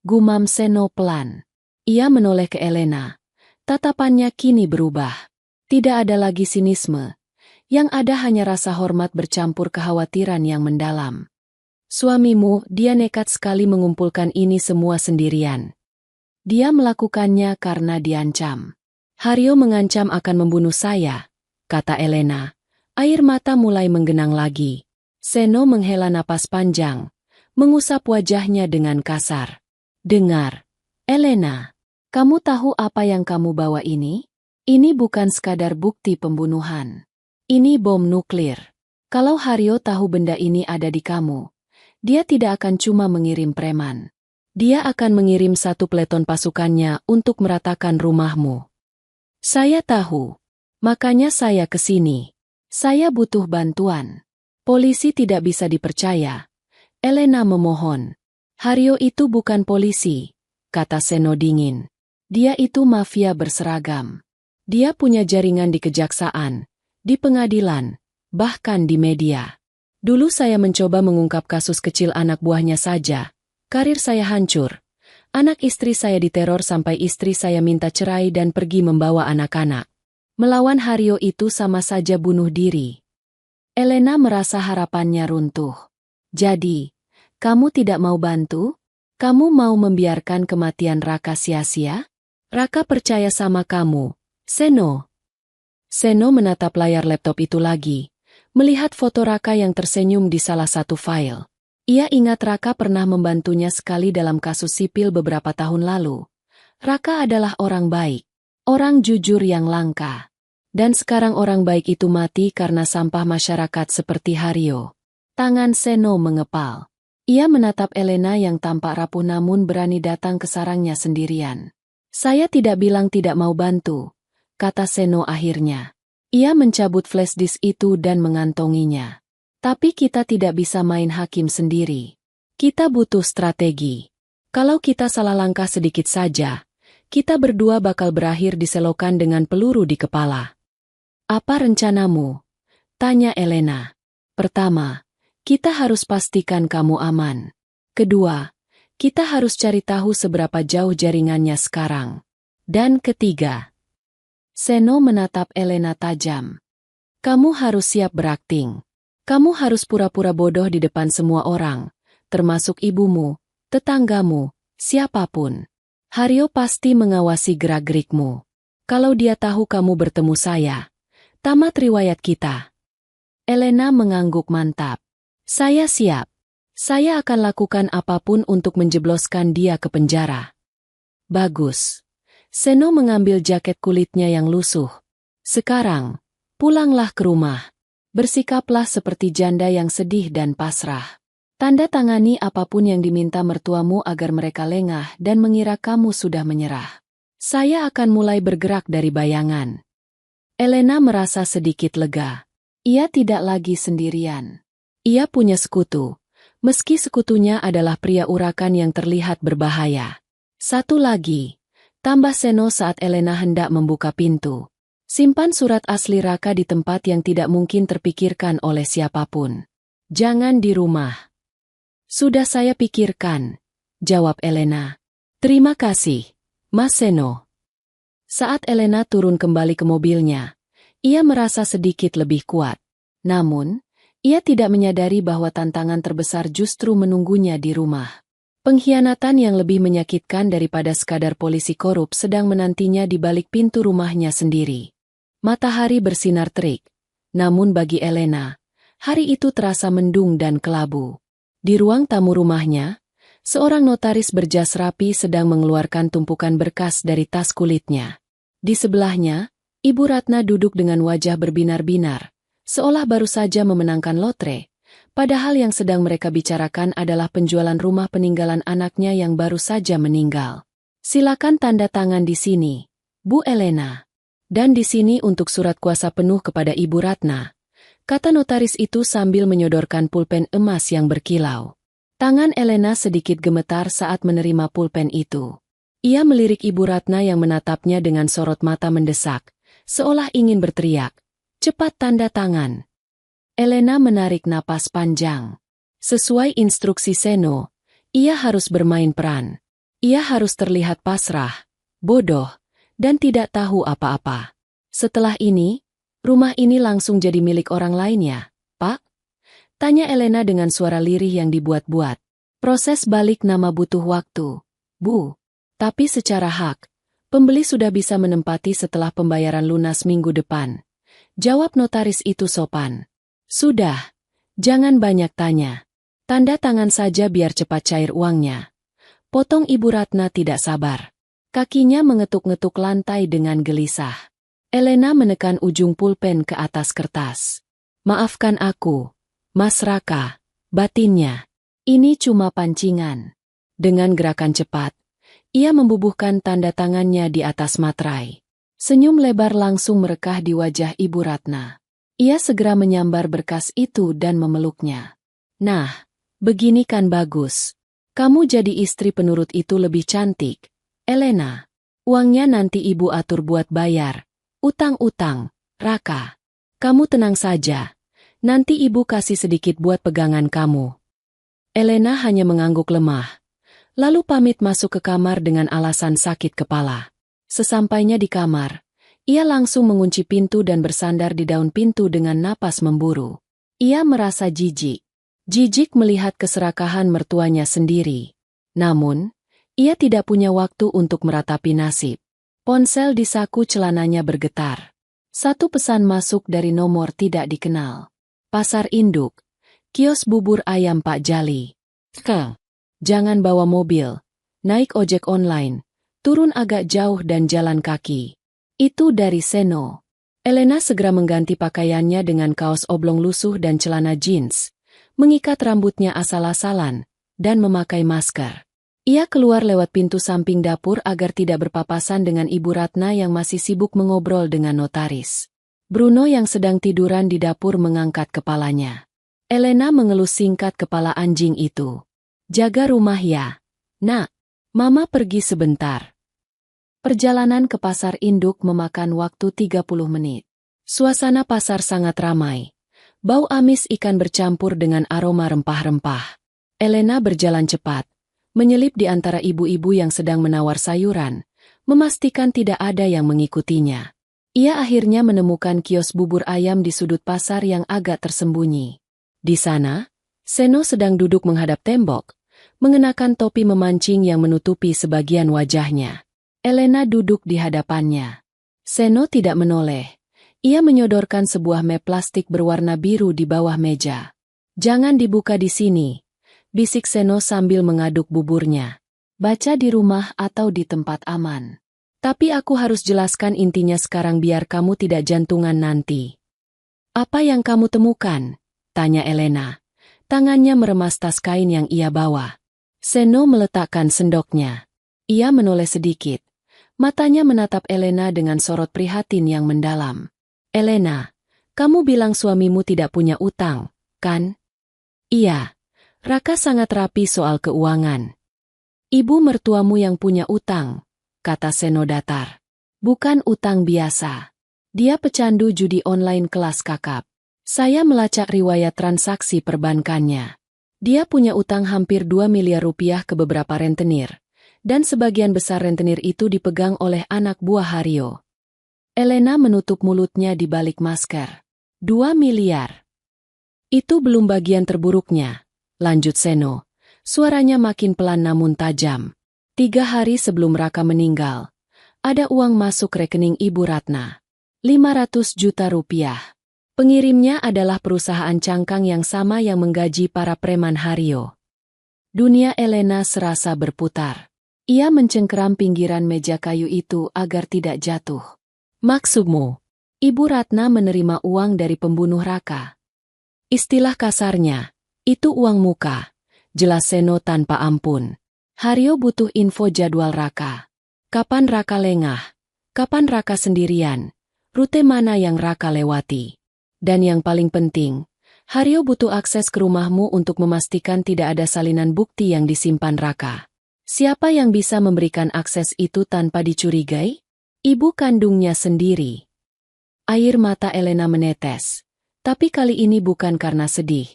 Gumam Seno pelan. Ia menoleh ke Elena. Tatapannya kini berubah. Tidak ada lagi sinisme. Yang ada hanya rasa hormat bercampur kekhawatiran yang mendalam. Suamimu, dia nekat sekali mengumpulkan ini semua sendirian. Dia melakukannya karena diancam. Hario mengancam akan membunuh saya, kata Elena. Air mata mulai menggenang lagi. Seno menghela napas panjang, mengusap wajahnya dengan kasar. Dengar, Elena, kamu tahu apa yang kamu bawa ini? Ini bukan sekadar bukti pembunuhan. Ini bom nuklir. Kalau Hario tahu benda ini ada di kamu, dia tidak akan cuma mengirim preman. Dia akan mengirim satu peleton pasukannya untuk meratakan rumahmu. Saya tahu. Makanya saya ke sini. Saya butuh bantuan. Polisi tidak bisa dipercaya. Elena memohon. Hario itu bukan polisi, kata Seno dingin. Dia itu mafia berseragam. Dia punya jaringan di kejaksaan, di pengadilan, bahkan di media. Dulu saya mencoba mengungkap kasus kecil anak buahnya saja. Karir saya hancur. Anak istri saya diteror sampai istri saya minta cerai dan pergi membawa anak-anak. Melawan Hario itu sama saja bunuh diri. Elena merasa harapannya runtuh. Jadi, kamu tidak mau bantu? Kamu mau membiarkan kematian Raka sia-sia? Raka percaya sama kamu, Seno. Seno menatap layar laptop itu lagi, melihat foto Raka yang tersenyum di salah satu file. Ia ingat Raka pernah membantunya sekali dalam kasus sipil beberapa tahun lalu. Raka adalah orang baik, orang jujur yang langka. Dan sekarang orang baik itu mati karena sampah masyarakat seperti Hario. Tangan Seno mengepal. Ia menatap Elena yang tampak rapuh namun berani datang ke sarangnya sendirian. Saya tidak bilang tidak mau bantu, kata Seno akhirnya. Ia mencabut flash disk itu dan mengantonginya. Tapi kita tidak bisa main hakim sendiri. Kita butuh strategi. Kalau kita salah langkah sedikit saja, kita berdua bakal berakhir diselokan dengan peluru di kepala. Apa rencanamu? Tanya Elena. Pertama, kita harus pastikan kamu aman. Kedua, kita harus cari tahu seberapa jauh jaringannya sekarang. Dan ketiga, Seno menatap Elena tajam. Kamu harus siap berakting. Kamu harus pura-pura bodoh di depan semua orang, termasuk ibumu, tetanggamu, siapapun. Hario pasti mengawasi gerak-gerikmu. Kalau dia tahu kamu bertemu saya, tamat riwayat kita. Elena mengangguk mantap. Saya siap. Saya akan lakukan apapun untuk menjebloskan dia ke penjara. Bagus. Seno mengambil jaket kulitnya yang lusuh. Sekarang, pulanglah ke rumah. Bersikaplah seperti janda yang sedih dan pasrah. Tanda tangani apapun yang diminta mertuamu agar mereka lengah dan mengira kamu sudah menyerah. Saya akan mulai bergerak dari bayangan. Elena merasa sedikit lega. Ia tidak lagi sendirian. Ia punya sekutu. Meski sekutunya adalah pria urakan yang terlihat berbahaya. Satu lagi, tambah Seno saat Elena hendak membuka pintu. Simpan surat asli Raka di tempat yang tidak mungkin terpikirkan oleh siapapun. Jangan di rumah. Sudah saya pikirkan, jawab Elena. Terima kasih, Mas Seno. Saat Elena turun kembali ke mobilnya, ia merasa sedikit lebih kuat. Namun, ia tidak menyadari bahwa tantangan terbesar justru menunggunya di rumah. Pengkhianatan yang lebih menyakitkan daripada sekadar polisi korup sedang menantinya di balik pintu rumahnya sendiri. Matahari bersinar terik, namun bagi Elena, hari itu terasa mendung dan kelabu. Di ruang tamu rumahnya, seorang notaris berjas rapi sedang mengeluarkan tumpukan berkas dari tas kulitnya. Di sebelahnya, Ibu Ratna duduk dengan wajah berbinar-binar, seolah baru saja memenangkan lotre, padahal yang sedang mereka bicarakan adalah penjualan rumah peninggalan anaknya yang baru saja meninggal. Silakan tanda tangan di sini, Bu Elena. Dan di sini untuk surat kuasa penuh kepada Ibu Ratna, kata notaris itu sambil menyodorkan pulpen emas yang berkilau. Tangan Elena sedikit gemetar saat menerima pulpen itu. Ia melirik Ibu Ratna yang menatapnya dengan sorot mata mendesak, seolah ingin berteriak, "Cepat tanda tangan." Elena menarik napas panjang. Sesuai instruksi Seno, ia harus bermain peran. Ia harus terlihat pasrah, bodoh, dan tidak tahu apa-apa. Setelah ini, rumah ini langsung jadi milik orang lain ya, Pak? Tanya Elena dengan suara lirih yang dibuat-buat. Proses balik nama butuh waktu, Bu. Tapi secara hak, pembeli sudah bisa menempati setelah pembayaran lunas minggu depan. Jawab notaris itu sopan. Sudah, jangan banyak tanya. Tanda tangan saja biar cepat cair uangnya. Potong Ibu Ratna tidak sabar. Kakinya mengetuk-ngetuk lantai dengan gelisah. Elena menekan ujung pulpen ke atas kertas. Maafkan aku, Mas Raka, batinnya. Ini cuma pancingan. Dengan gerakan cepat, ia membubuhkan tanda tangannya di atas materai. Senyum lebar langsung merekah di wajah Ibu Ratna. Ia segera menyambar berkas itu dan memeluknya. Nah, begini kan bagus. Kamu jadi istri penurut itu lebih cantik. Elena, uangnya nanti Ibu atur buat bayar. Utang-utang, Raka. Kamu tenang saja. Nanti Ibu kasih sedikit buat pegangan kamu. Elena hanya mengangguk lemah. Lalu pamit masuk ke kamar dengan alasan sakit kepala. Sesampainya di kamar, ia langsung mengunci pintu dan bersandar di daun pintu dengan napas memburu. Ia merasa jijik. Jijik melihat keserakahan mertuanya sendiri. Namun, ia tidak punya waktu untuk meratapi nasib. Ponsel di saku celananya bergetar. Satu pesan masuk dari nomor tidak dikenal. Pasar induk. Kios bubur ayam Pak Jali. Jangan bawa mobil. Naik ojek online. Turun agak jauh dan jalan kaki. Itu dari Seno. Elena segera mengganti pakaiannya dengan kaos oblong lusuh dan celana jeans. Mengikat rambutnya asal-asalan. Dan memakai masker. Ia keluar lewat pintu samping dapur agar tidak berpapasan dengan Ibu Ratna yang masih sibuk mengobrol dengan notaris. Bruno yang sedang tiduran di dapur mengangkat kepalanya. Elena mengelus singkat kepala anjing itu. Jaga rumah ya, Nak. Mama pergi sebentar. Perjalanan ke pasar induk memakan waktu 30 menit. Suasana pasar sangat ramai. Bau amis ikan bercampur dengan aroma rempah-rempah. Elena berjalan cepat, menyelip di antara ibu-ibu yang sedang menawar sayuran, memastikan tidak ada yang mengikutinya. Ia akhirnya menemukan kios bubur ayam di sudut pasar yang agak tersembunyi. Di sana, Seno sedang duduk menghadap tembok, mengenakan topi memancing yang menutupi sebagian wajahnya. Elena duduk di hadapannya. Seno tidak menoleh. Ia menyodorkan sebuah map plastik berwarna biru di bawah meja. Jangan dibuka di sini, bisik Seno sambil mengaduk buburnya. Baca di rumah atau di tempat aman. Tapi aku harus jelaskan intinya sekarang biar kamu tidak jantungan nanti. Apa yang kamu temukan? Tanya Elena. Tangannya meremas tas kain yang ia bawa. Seno meletakkan sendoknya. Ia menoleh sedikit. Matanya menatap Elena dengan sorot prihatin yang mendalam. Elena, kamu bilang suamimu tidak punya utang, kan? Iya, Raka sangat rapi soal keuangan. Ibu mertuamu yang punya utang, kata Seno datar. Bukan utang biasa. Dia pecandu judi online kelas kakap. Saya melacak riwayat transaksi perbankannya. Dia punya utang hampir 2 miliar rupiah ke beberapa rentenir, dan sebagian besar rentenir itu dipegang oleh anak buah Haryo. Elena menutup mulutnya di balik masker. 2 miliar. Itu belum bagian terburuknya, lanjut Seno. Suaranya makin pelan namun tajam. 3 hari sebelum Raka meninggal, ada uang masuk rekening Ibu Ratna. 500 juta rupiah. Pengirimnya adalah perusahaan cangkang yang sama yang menggaji para preman Haryo. Dunia Elena serasa berputar. Ia mencengkeram pinggiran meja kayu itu agar tidak jatuh. Maksudmu, Ibu Ratna menerima uang dari pembunuh Raka? Istilah kasarnya, itu uang muka, jelas Seno tanpa ampun. Haryo butuh info jadwal Raka. Kapan Raka lengah? Kapan Raka sendirian? Rute mana yang Raka lewati? Dan yang paling penting, Haryo butuh akses ke rumahmu untuk memastikan tidak ada salinan bukti yang disimpan Raka. Siapa yang bisa memberikan akses itu tanpa dicurigai? Ibu kandungnya sendiri. Air mata Elena menetes, tapi kali ini bukan karena sedih,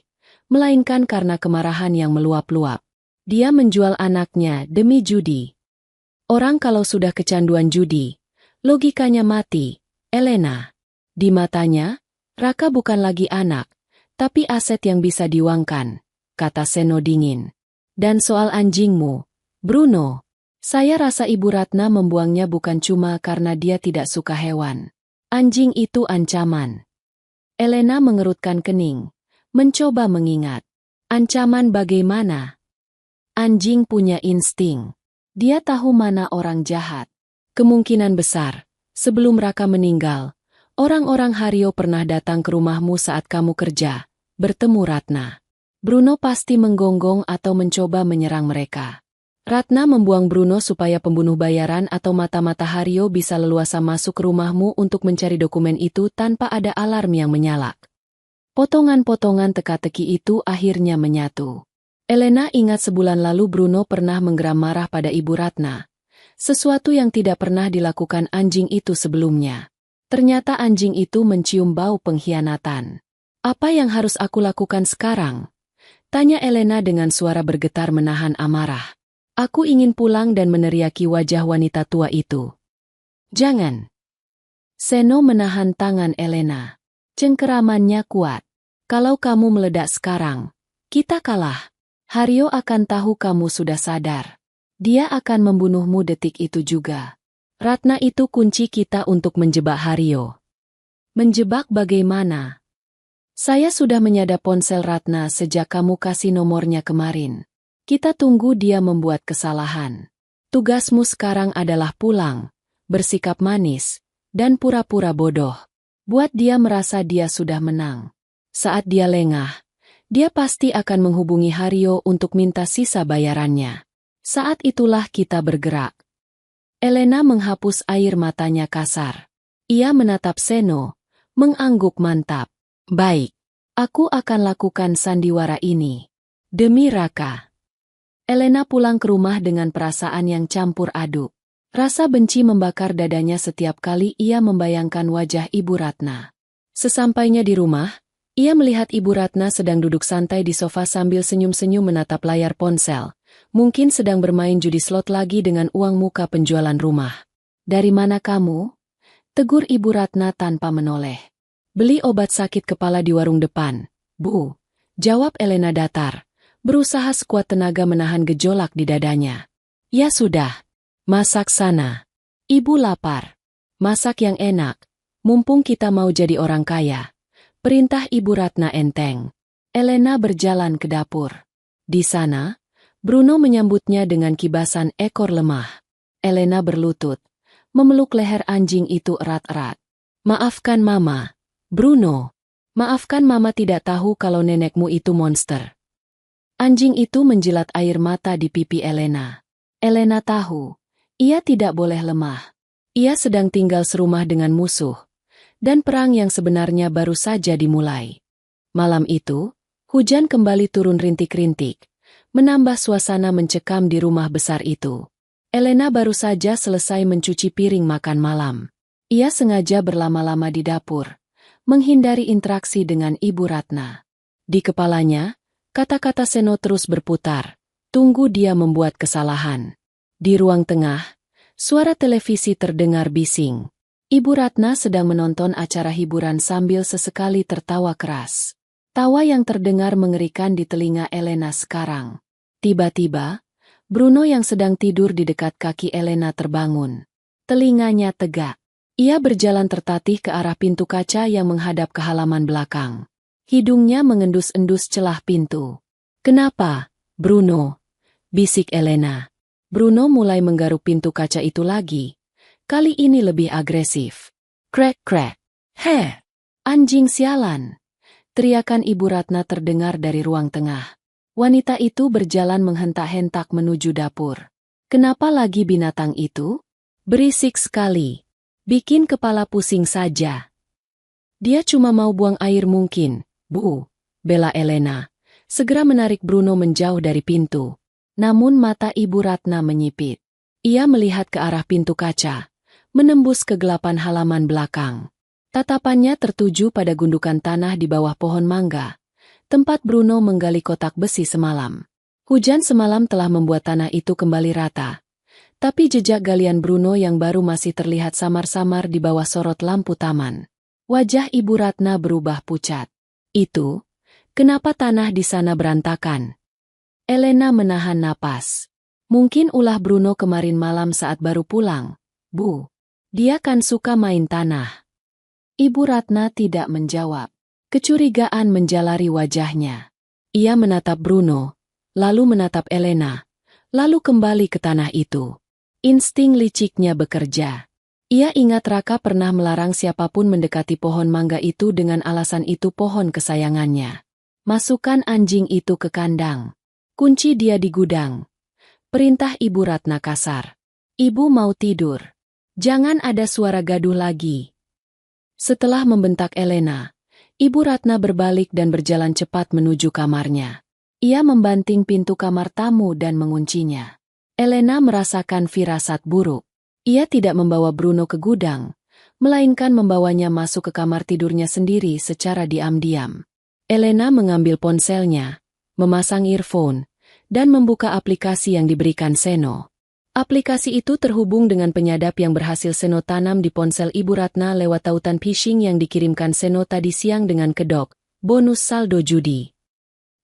melainkan karena kemarahan yang meluap-luap. Dia menjual anaknya demi judi. Orang kalau sudah kecanduan judi, logikanya mati, Elena. Di matanya, Raka bukan lagi anak, tapi aset yang bisa diuangkan, kata Seno dingin. Dan soal anjingmu, Bruno, saya rasa Ibu Ratna membuangnya bukan cuma karena dia tidak suka hewan. Anjing itu ancaman. Elena mengerutkan kening, mencoba mengingat. Ancaman bagaimana? Anjing punya insting. Dia tahu mana orang jahat. Kemungkinan besar, sebelum Raka meninggal, orang-orang Haryo pernah datang ke rumahmu saat kamu kerja, bertemu Ratna. Bruno pasti menggonggong atau mencoba menyerang mereka. Ratna membuang Bruno supaya pembunuh bayaran atau mata-mata Haryo bisa leluasa masuk ke rumahmu untuk mencari dokumen itu tanpa ada alarm yang menyala. Potongan-potongan teka-teki itu akhirnya menyatu. Elena ingat sebulan lalu Bruno pernah menggeram marah pada Ibu Ratna. Sesuatu yang tidak pernah dilakukan anjing itu sebelumnya. Ternyata anjing itu mencium bau pengkhianatan. Apa yang harus aku lakukan sekarang? Tanya Elena dengan suara bergetar menahan amarah. Aku ingin pulang dan meneriaki wajah wanita tua itu. Jangan. Seno menahan tangan Elena. Cengkeramannya kuat. Kalau kamu meledak sekarang, kita kalah. Haryo akan tahu kamu sudah sadar. Dia akan membunuhmu detik itu juga. Ratna itu kunci kita untuk menjebak Haryo. Menjebak bagaimana? Saya sudah menyadap ponsel Ratna sejak kamu kasih nomornya kemarin. Kita tunggu dia membuat kesalahan. Tugasmu sekarang adalah pulang, bersikap manis, dan pura-pura bodoh. Buat dia merasa dia sudah menang. Saat dia lengah, dia pasti akan menghubungi Haryo untuk minta sisa bayarannya. Saat itulah kita bergerak. Elena menghapus air matanya kasar. Ia menatap Seno, mengangguk mantap. Baik, aku akan lakukan sandiwara ini. Demi Raka. Elena pulang ke rumah dengan perasaan yang campur aduk. Rasa benci membakar dadanya setiap kali ia membayangkan wajah Ibu Ratna. Sesampainya di rumah, ia melihat Ibu Ratna sedang duduk santai di sofa sambil senyum-senyum menatap layar ponsel. Mungkin sedang bermain judi slot lagi dengan uang muka penjualan rumah. Dari mana kamu? Tegur Ibu Ratna tanpa menoleh. Beli obat sakit kepala di warung depan, Bu. Jawab Elena datar, berusaha sekuat tenaga menahan gejolak di dadanya. Ya sudah. Masak sana. Ibu lapar. Masak yang enak. Mumpung kita mau jadi orang kaya. Perintah Ibu Ratna enteng. Elena berjalan ke dapur. Di sana, Bruno menyambutnya dengan kibasan ekor lemah. Elena berlutut, memeluk leher anjing itu erat-erat. Maafkan Mama, Bruno. Maafkan Mama tidak tahu kalau nenekmu itu monster. Anjing itu menjilat air mata di pipi Elena. Elena tahu, ia tidak boleh lemah. Ia sedang tinggal serumah dengan musuh. Dan perang yang sebenarnya baru saja dimulai. Malam itu, Hujan kembali turun rintik-rintik, menambah suasana mencekam di rumah besar itu. Elena baru saja selesai mencuci piring makan malam. Ia sengaja berlama-lama di dapur, menghindari interaksi dengan Ibu Ratna. Di kepalanya, kata-kata Seno terus berputar, tunggu dia membuat kesalahan. Di ruang tengah, suara televisi terdengar bising. Ibu Ratna sedang menonton acara hiburan sambil sesekali tertawa keras. Tawa yang terdengar mengerikan di telinga Elena sekarang. Tiba-tiba, Bruno yang sedang tidur di dekat kaki Elena terbangun. Telinganya tegak. Ia berjalan tertatih ke arah pintu kaca yang menghadap ke halaman belakang. Hidungnya mengendus-endus celah pintu. "Kenapa, Bruno?" bisik Elena. Bruno mulai menggaruk pintu kaca itu lagi. Kali ini lebih agresif. "Krek-krek. Heh, anjing sialan!" Teriakan Ibu Ratna terdengar dari ruang tengah. Wanita itu berjalan menghentak-hentak menuju dapur. "Kenapa lagi binatang itu? Berisik sekali. Bikin kepala pusing saja." "Dia cuma mau buang air mungkin, Bu," bela Elena. Segera menarik Bruno menjauh dari pintu. Namun mata Ibu Ratna menyipit. Ia melihat ke arah pintu kaca, menembus kegelapan halaman belakang. Tatapannya tertuju pada gundukan tanah di bawah pohon mangga, tempat Bruno menggali kotak besi semalam. Hujan semalam telah membuat tanah itu kembali rata, tapi jejak galian Bruno yang baru masih terlihat samar-samar di bawah sorot lampu taman. Wajah Ibu Ratna berubah pucat. "Itu, kenapa tanah di sana berantakan?" Elena menahan napas. "Mungkin ulah Bruno kemarin malam saat baru pulang, Bu. Dia kan suka main tanah." Ibu Ratna tidak menjawab. Kecurigaan menjalari wajahnya. Ia menatap Bruno, lalu menatap Elena, lalu kembali ke tanah itu. Insting liciknya bekerja. Ia ingat Raka pernah melarang siapapun mendekati pohon mangga itu dengan alasan itu pohon kesayangannya. "Masukkan anjing itu ke kandang. Kunci dia di gudang," perintah Ibu Ratna kasar. "Ibu mau tidur. Jangan ada suara gaduh lagi." Setelah membentak Elena, Ibu Ratna berbalik dan berjalan cepat menuju kamarnya. Ia membanting pintu kamar tamu dan menguncinya. Elena merasakan firasat buruk. Ia tidak membawa Bruno ke gudang, melainkan membawanya masuk ke kamar tidurnya sendiri secara diam-diam. Elena mengambil ponselnya, memasang earphone, dan membuka aplikasi yang diberikan Seno. Aplikasi itu terhubung dengan penyadap yang berhasil Seno tanam di ponsel Ibu Ratna lewat tautan phishing yang dikirimkan Seno tadi siang dengan kedok, bonus saldo judi.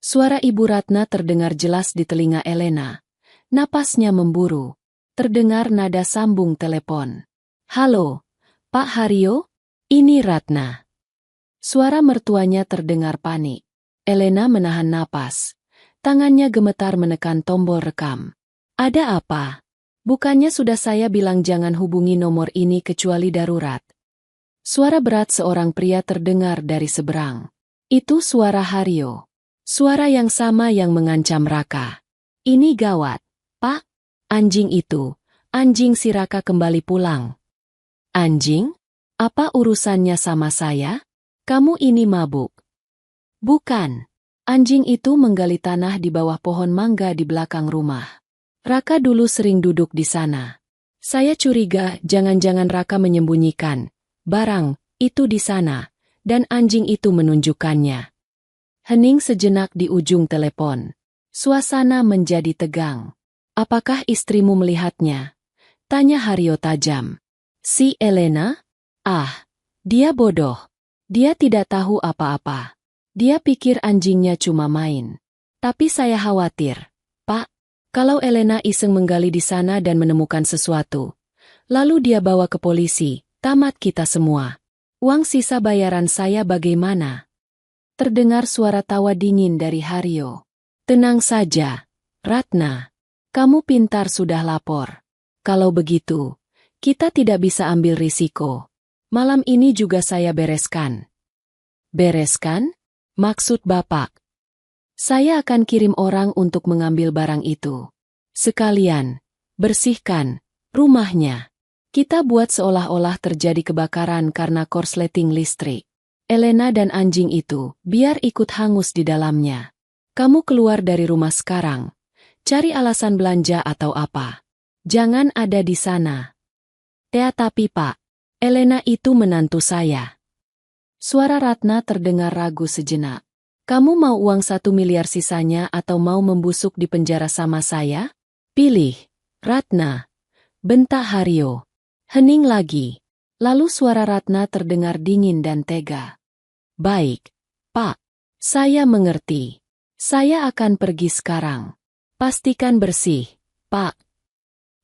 Suara Ibu Ratna terdengar jelas di telinga Elena. Napasnya memburu. Terdengar nada sambung telepon. "Halo, Pak Haryo? Ini Ratna." Suara mertuanya terdengar panik. Elena menahan napas. Tangannya gemetar menekan tombol rekam. "Ada apa? Bukannya sudah saya bilang jangan hubungi nomor ini kecuali darurat." Suara berat seorang pria terdengar dari seberang. Itu suara Haryo. Suara yang sama yang mengancam Raka. "Ini gawat, Pak. Anjing itu, anjing si Raka kembali pulang." "Anjing? Apa urusannya sama saya? Kamu ini mabuk." "Bukan. Anjing itu menggali tanah di bawah pohon mangga di belakang rumah. Raka dulu sering duduk di sana. Saya curiga jangan-jangan Raka menyembunyikan barang itu di sana, dan anjing itu menunjukkannya." Hening sejenak di ujung telepon. Suasana menjadi tegang. "Apakah istrimu melihatnya?" tanya Haryo tajam. Si Elena? Ah, dia bodoh. Dia tidak tahu apa-apa. Dia pikir anjingnya cuma main. Tapi saya khawatir, Pak. Kalau Elena iseng menggali di sana dan menemukan sesuatu, lalu dia bawa ke polisi, tamat kita semua. Uang sisa bayaran saya bagaimana?" Terdengar suara tawa dingin dari Haryo. "Tenang saja, Ratna. Kamu pintar sudah lapor. Kalau begitu, kita tidak bisa ambil risiko. Malam ini juga saya bereskan." "Bereskan? Maksud Bapak?" "Saya akan kirim orang untuk mengambil barang itu. Sekalian, bersihkan rumahnya. Kita buat seolah-olah terjadi kebakaran karena korsleting listrik." Elena dan anjing itu, biar ikut hangus di dalamnya. Kamu keluar dari rumah sekarang. Cari alasan belanja atau apa. Jangan ada di sana. Tapi Pak, Elena itu menantu saya. Suara Ratna terdengar ragu sejenak. Kamu mau uang 1 miliar sisanya atau mau membusuk di penjara sama saya? Pilih, Ratna. Bentak Haryo. Hening lagi. Lalu suara Ratna terdengar dingin dan tega. Baik, Pak. Saya mengerti. Saya akan pergi sekarang. Pastikan bersih, Pak.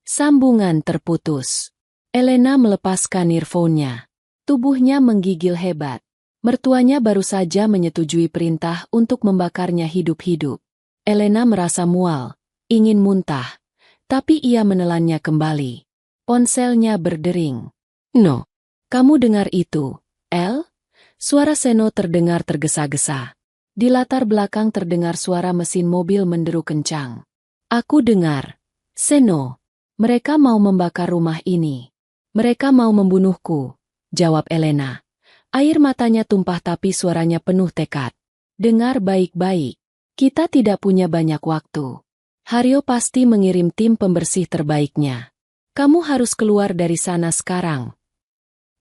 Sambungan terputus. Elena melepaskan earphone-nya. Tubuhnya menggigil hebat. Mertuanya baru saja menyetujui perintah untuk membakarnya hidup-hidup. Elena merasa mual, ingin muntah. Tapi ia menelannya kembali. Ponselnya berdering. No. Kamu dengar itu, El? Suara Seno terdengar tergesa-gesa. Di latar belakang terdengar suara mesin mobil menderu kencang. Aku dengar. Seno. Mereka mau membakar rumah ini. Mereka mau membunuhku, jawab Elena. Air matanya tumpah tapi suaranya penuh tekad. Dengar baik-baik. Kita tidak punya banyak waktu. Haryo pasti mengirim tim pembersih terbaiknya. Kamu harus keluar dari sana sekarang.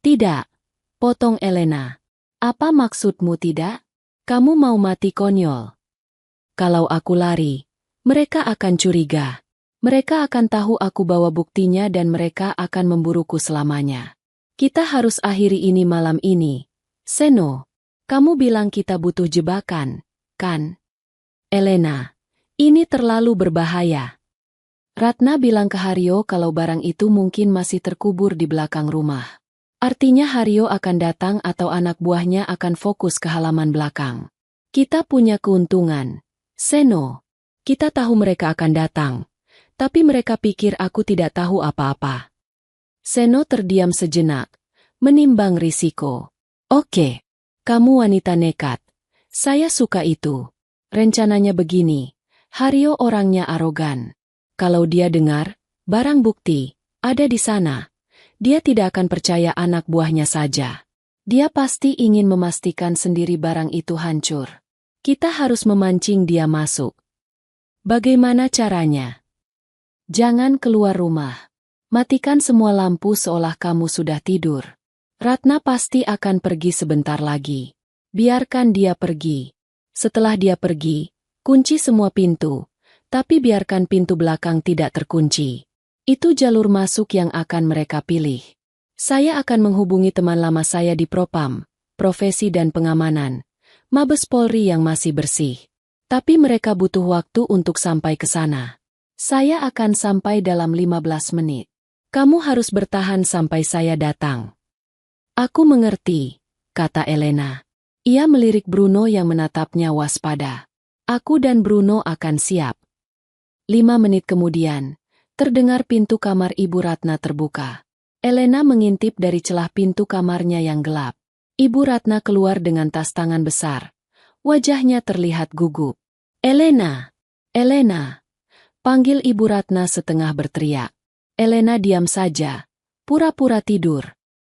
Tidak. Potong Elena. Apa maksudmu tidak? Kamu mau mati konyol. Kalau aku lari, mereka akan curiga. Mereka akan tahu aku bawa buktinya dan mereka akan memburuku selamanya. Kita harus akhiri ini malam ini. Seno, kamu bilang kita butuh jebakan, kan? Elena, ini terlalu berbahaya. Ratna bilang ke Haryo kalau barang itu mungkin masih terkubur di belakang rumah. Artinya Haryo akan datang atau anak buahnya akan fokus ke halaman belakang. Kita punya keuntungan. Seno, kita tahu mereka akan datang. Tapi mereka pikir aku tidak tahu apa-apa. Seno terdiam sejenak, menimbang risiko. Oke, kamu wanita nekat. Saya suka itu. Rencananya begini, Haryo orangnya arogan. Kalau dia dengar, barang bukti, ada di sana. Dia tidak akan percaya anak buahnya saja. Dia pasti ingin memastikan sendiri barang itu hancur. Kita harus memancing dia masuk. Bagaimana caranya? Jangan keluar rumah. Matikan semua lampu seolah kamu sudah tidur. Ratna pasti akan pergi sebentar lagi. Biarkan dia pergi. Setelah dia pergi, kunci semua pintu. Tapi biarkan pintu belakang tidak terkunci. Itu jalur masuk yang akan mereka pilih. Saya akan menghubungi teman lama saya di Propam, Profesi dan Pengamanan, Mabes Polri yang masih bersih. Tapi mereka butuh waktu untuk sampai ke sana. Saya akan sampai dalam 15 menit. Kamu harus bertahan sampai saya datang. Aku mengerti, kata Elena. Ia melirik Bruno yang menatapnya waspada. Aku dan Bruno akan siap. 5 menit kemudian, terdengar pintu kamar Ibu Ratna terbuka. Elena mengintip dari celah pintu kamarnya yang gelap. Ibu Ratna keluar dengan tas tangan besar. Wajahnya terlihat gugup. Elena! Elena! Panggil Ibu Ratna setengah berteriak. Elena diam saja. Pura-pura tidur.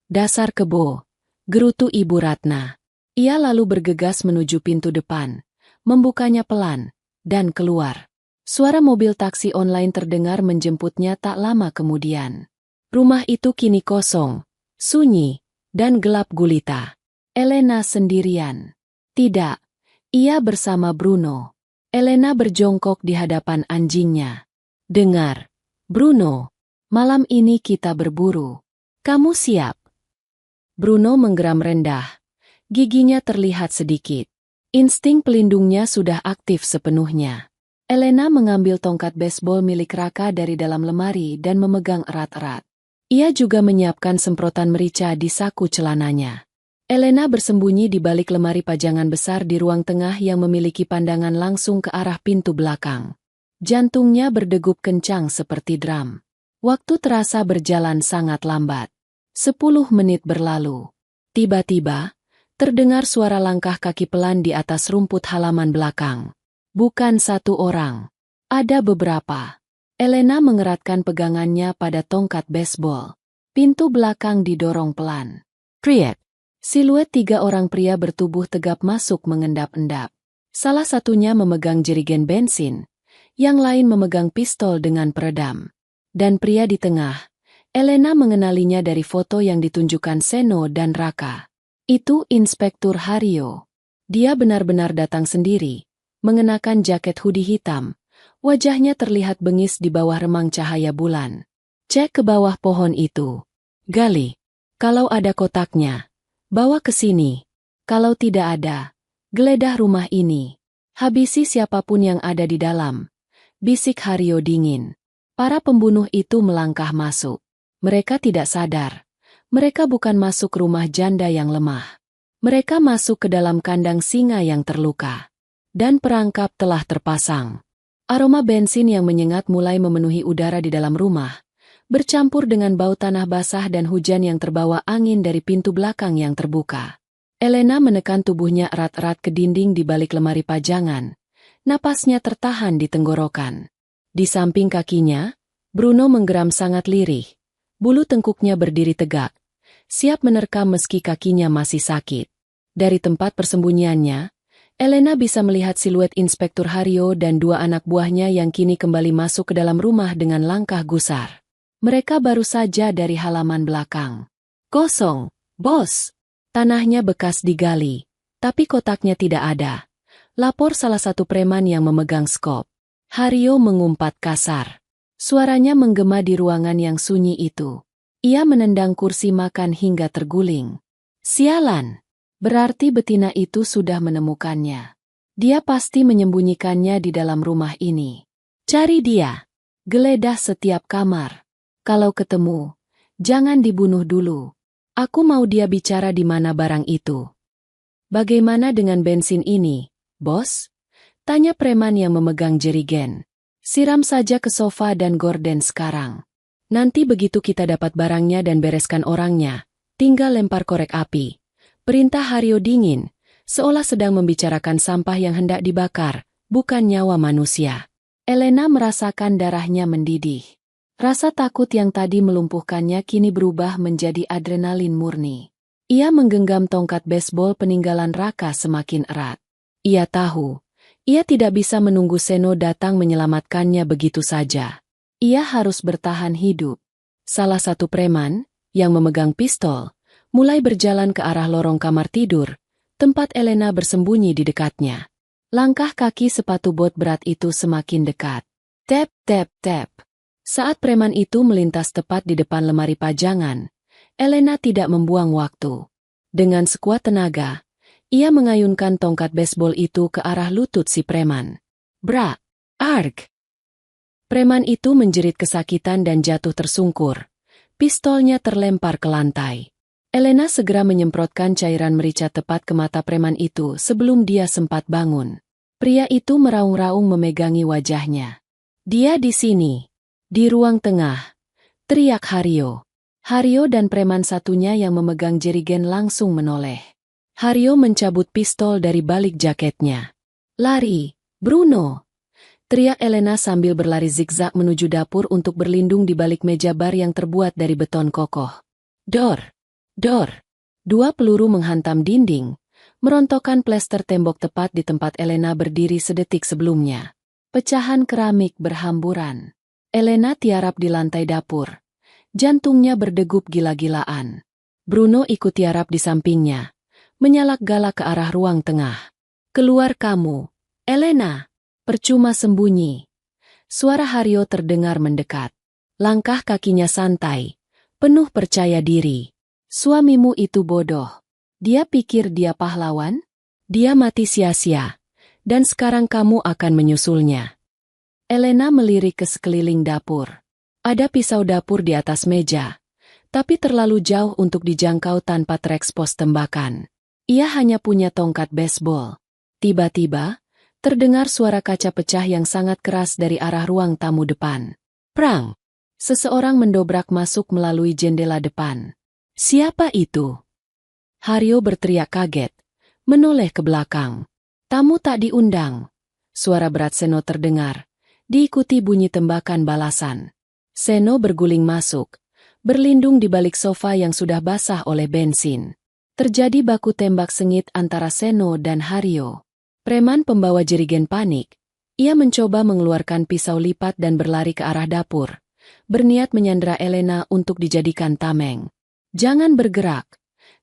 Dasar kebo. Gerutu Ibu Ratna. Ia lalu bergegas menuju pintu depan. Membukanya pelan. Dan keluar. Suara mobil taksi online terdengar menjemputnya tak lama kemudian. Rumah itu kini kosong, sunyi, dan gelap gulita. Elena sendirian. Tidak, ia bersama Bruno. Elena berjongkok di hadapan anjingnya. Dengar, Bruno, malam ini kita berburu. Kamu siap? Bruno menggeram rendah. Giginya terlihat sedikit. Insting pelindungnya sudah aktif sepenuhnya. Elena mengambil tongkat baseball milik Raka dari dalam lemari dan memegang erat-erat. Ia juga menyiapkan semprotan merica di saku celananya. Elena bersembunyi di balik lemari pajangan besar di ruang tengah yang memiliki pandangan langsung ke arah pintu belakang. Jantungnya berdegup kencang seperti drum. Waktu terasa berjalan sangat lambat. 10 menit berlalu. Tiba-tiba, terdengar suara langkah kaki pelan di atas rumput halaman belakang. Bukan satu orang. Ada beberapa. Elena mengeratkan pegangannya pada tongkat baseball. Pintu belakang didorong pelan. Kriek. Siluet 3 orang pria bertubuh tegap masuk mengendap-endap. Salah satunya memegang jerigen bensin, yang lain memegang pistol dengan peredam. Dan pria di tengah, Elena mengenalinya dari foto yang ditunjukkan Seno dan Raka. Itu Inspektur Hario. Dia benar-benar datang sendiri, mengenakan jaket hoodie hitam. Wajahnya terlihat bengis di bawah remang cahaya bulan. Cek ke bawah pohon itu. Gali. Kalau ada kotaknya, bawa ke sini. Kalau tidak ada, geledah rumah ini. Habisi siapapun yang ada di dalam. Bisik Hario dingin. Para pembunuh itu melangkah masuk. Mereka tidak sadar. Mereka bukan masuk rumah janda yang lemah. Mereka masuk ke dalam kandang singa yang terluka. Dan perangkap telah terpasang. Aroma bensin yang menyengat mulai memenuhi udara di dalam rumah, bercampur dengan bau tanah basah dan hujan yang terbawa angin dari pintu belakang yang terbuka. Elena menekan tubuhnya erat-erat ke dinding di balik lemari pajangan. Napasnya tertahan di tenggorokan. Di samping kakinya, Bruno menggeram sangat lirih. Bulu tengkuknya berdiri tegak, siap menerkam meski kakinya masih sakit. Dari tempat persembunyiannya, Elena bisa melihat siluet Inspektur Hario dan 2 anak buahnya yang kini kembali masuk ke dalam rumah dengan langkah gusar. Mereka baru saja dari halaman belakang. Kosong, bos. Tanahnya bekas digali, tapi kotaknya tidak ada. Lapor salah satu preman yang memegang skop. Hario mengumpat kasar. Suaranya menggema di ruangan yang sunyi itu. Ia menendang kursi makan hingga terguling. Sialan. Berarti betina itu sudah menemukannya. Dia pasti menyembunyikannya di dalam rumah ini. Cari dia. Geledah setiap kamar. Kalau ketemu, jangan dibunuh dulu. Aku mau dia bicara di mana barang itu. Bagaimana dengan bensin ini, bos? Tanya preman yang memegang jerigen. Siram saja ke sofa dan gorden sekarang. Nanti begitu kita dapat barangnya dan bereskan orangnya, tinggal lempar korek api. Perintah Hario dingin, seolah sedang membicarakan sampah yang hendak dibakar, bukan nyawa manusia. Elena merasakan darahnya mendidih. Rasa takut yang tadi melumpuhkannya kini berubah menjadi adrenalin murni. Ia menggenggam tongkat baseball peninggalan Raka semakin erat. Ia tahu, ia tidak bisa menunggu Seno datang menyelamatkannya begitu saja. Ia harus bertahan hidup. Salah satu preman, yang memegang pistol, mulai berjalan ke arah lorong kamar tidur, tempat Elena bersembunyi di dekatnya. Langkah kaki sepatu bot berat itu semakin dekat. Tap, tap, tap. Saat preman itu melintas tepat di depan lemari pajangan, Elena tidak membuang waktu. Dengan sekuat tenaga, ia mengayunkan tongkat baseball itu ke arah lutut si preman. Brak! Arg! Preman itu menjerit kesakitan dan jatuh tersungkur. Pistolnya terlempar ke lantai. Elena segera menyemprotkan cairan merica tepat ke mata preman itu sebelum dia sempat bangun. Pria itu meraung-raung memegangi wajahnya. Dia di sini. Di ruang tengah. Teriak Hario. Hario dan preman satunya yang memegang jerigen langsung menoleh. Hario mencabut pistol dari balik jaketnya. Lari, Bruno! Teriak Elena sambil berlari zigzag menuju dapur untuk berlindung di balik meja bar yang terbuat dari beton kokoh. Dor! Dor! 2 peluru menghantam dinding, merontokkan plester tembok tepat di tempat Elena berdiri sedetik sebelumnya. Pecahan keramik berhamburan. Elena tiarap di lantai dapur. Jantungnya berdegup gila-gilaan. Bruno ikut tiarap di sampingnya, menyalak galak ke arah ruang tengah. Keluar kamu, Elena! Percuma sembunyi. Suara Hario terdengar mendekat. Langkah kakinya santai, penuh percaya diri. Suamimu itu bodoh. Dia pikir dia pahlawan? Dia mati sia-sia. Dan sekarang kamu akan menyusulnya. Elena melirik ke sekeliling dapur. Ada pisau dapur di atas meja, tapi terlalu jauh untuk dijangkau tanpa terekspos tembakan. Ia hanya punya tongkat baseball. Tiba-tiba, terdengar suara kaca pecah yang sangat keras dari arah ruang tamu depan. Prang! Seseorang mendobrak masuk melalui jendela depan. Siapa itu? Hario berteriak kaget, menoleh ke belakang. Tamu tak diundang. Suara berat Seno terdengar, diikuti bunyi tembakan balasan. Seno berguling masuk, berlindung di balik sofa yang sudah basah oleh bensin. Terjadi baku tembak sengit antara Seno dan Hario. Preman pembawa jerigen panik. Ia mencoba mengeluarkan pisau lipat dan berlari ke arah dapur, berniat menyandera Elena untuk dijadikan tameng. "Jangan bergerak!"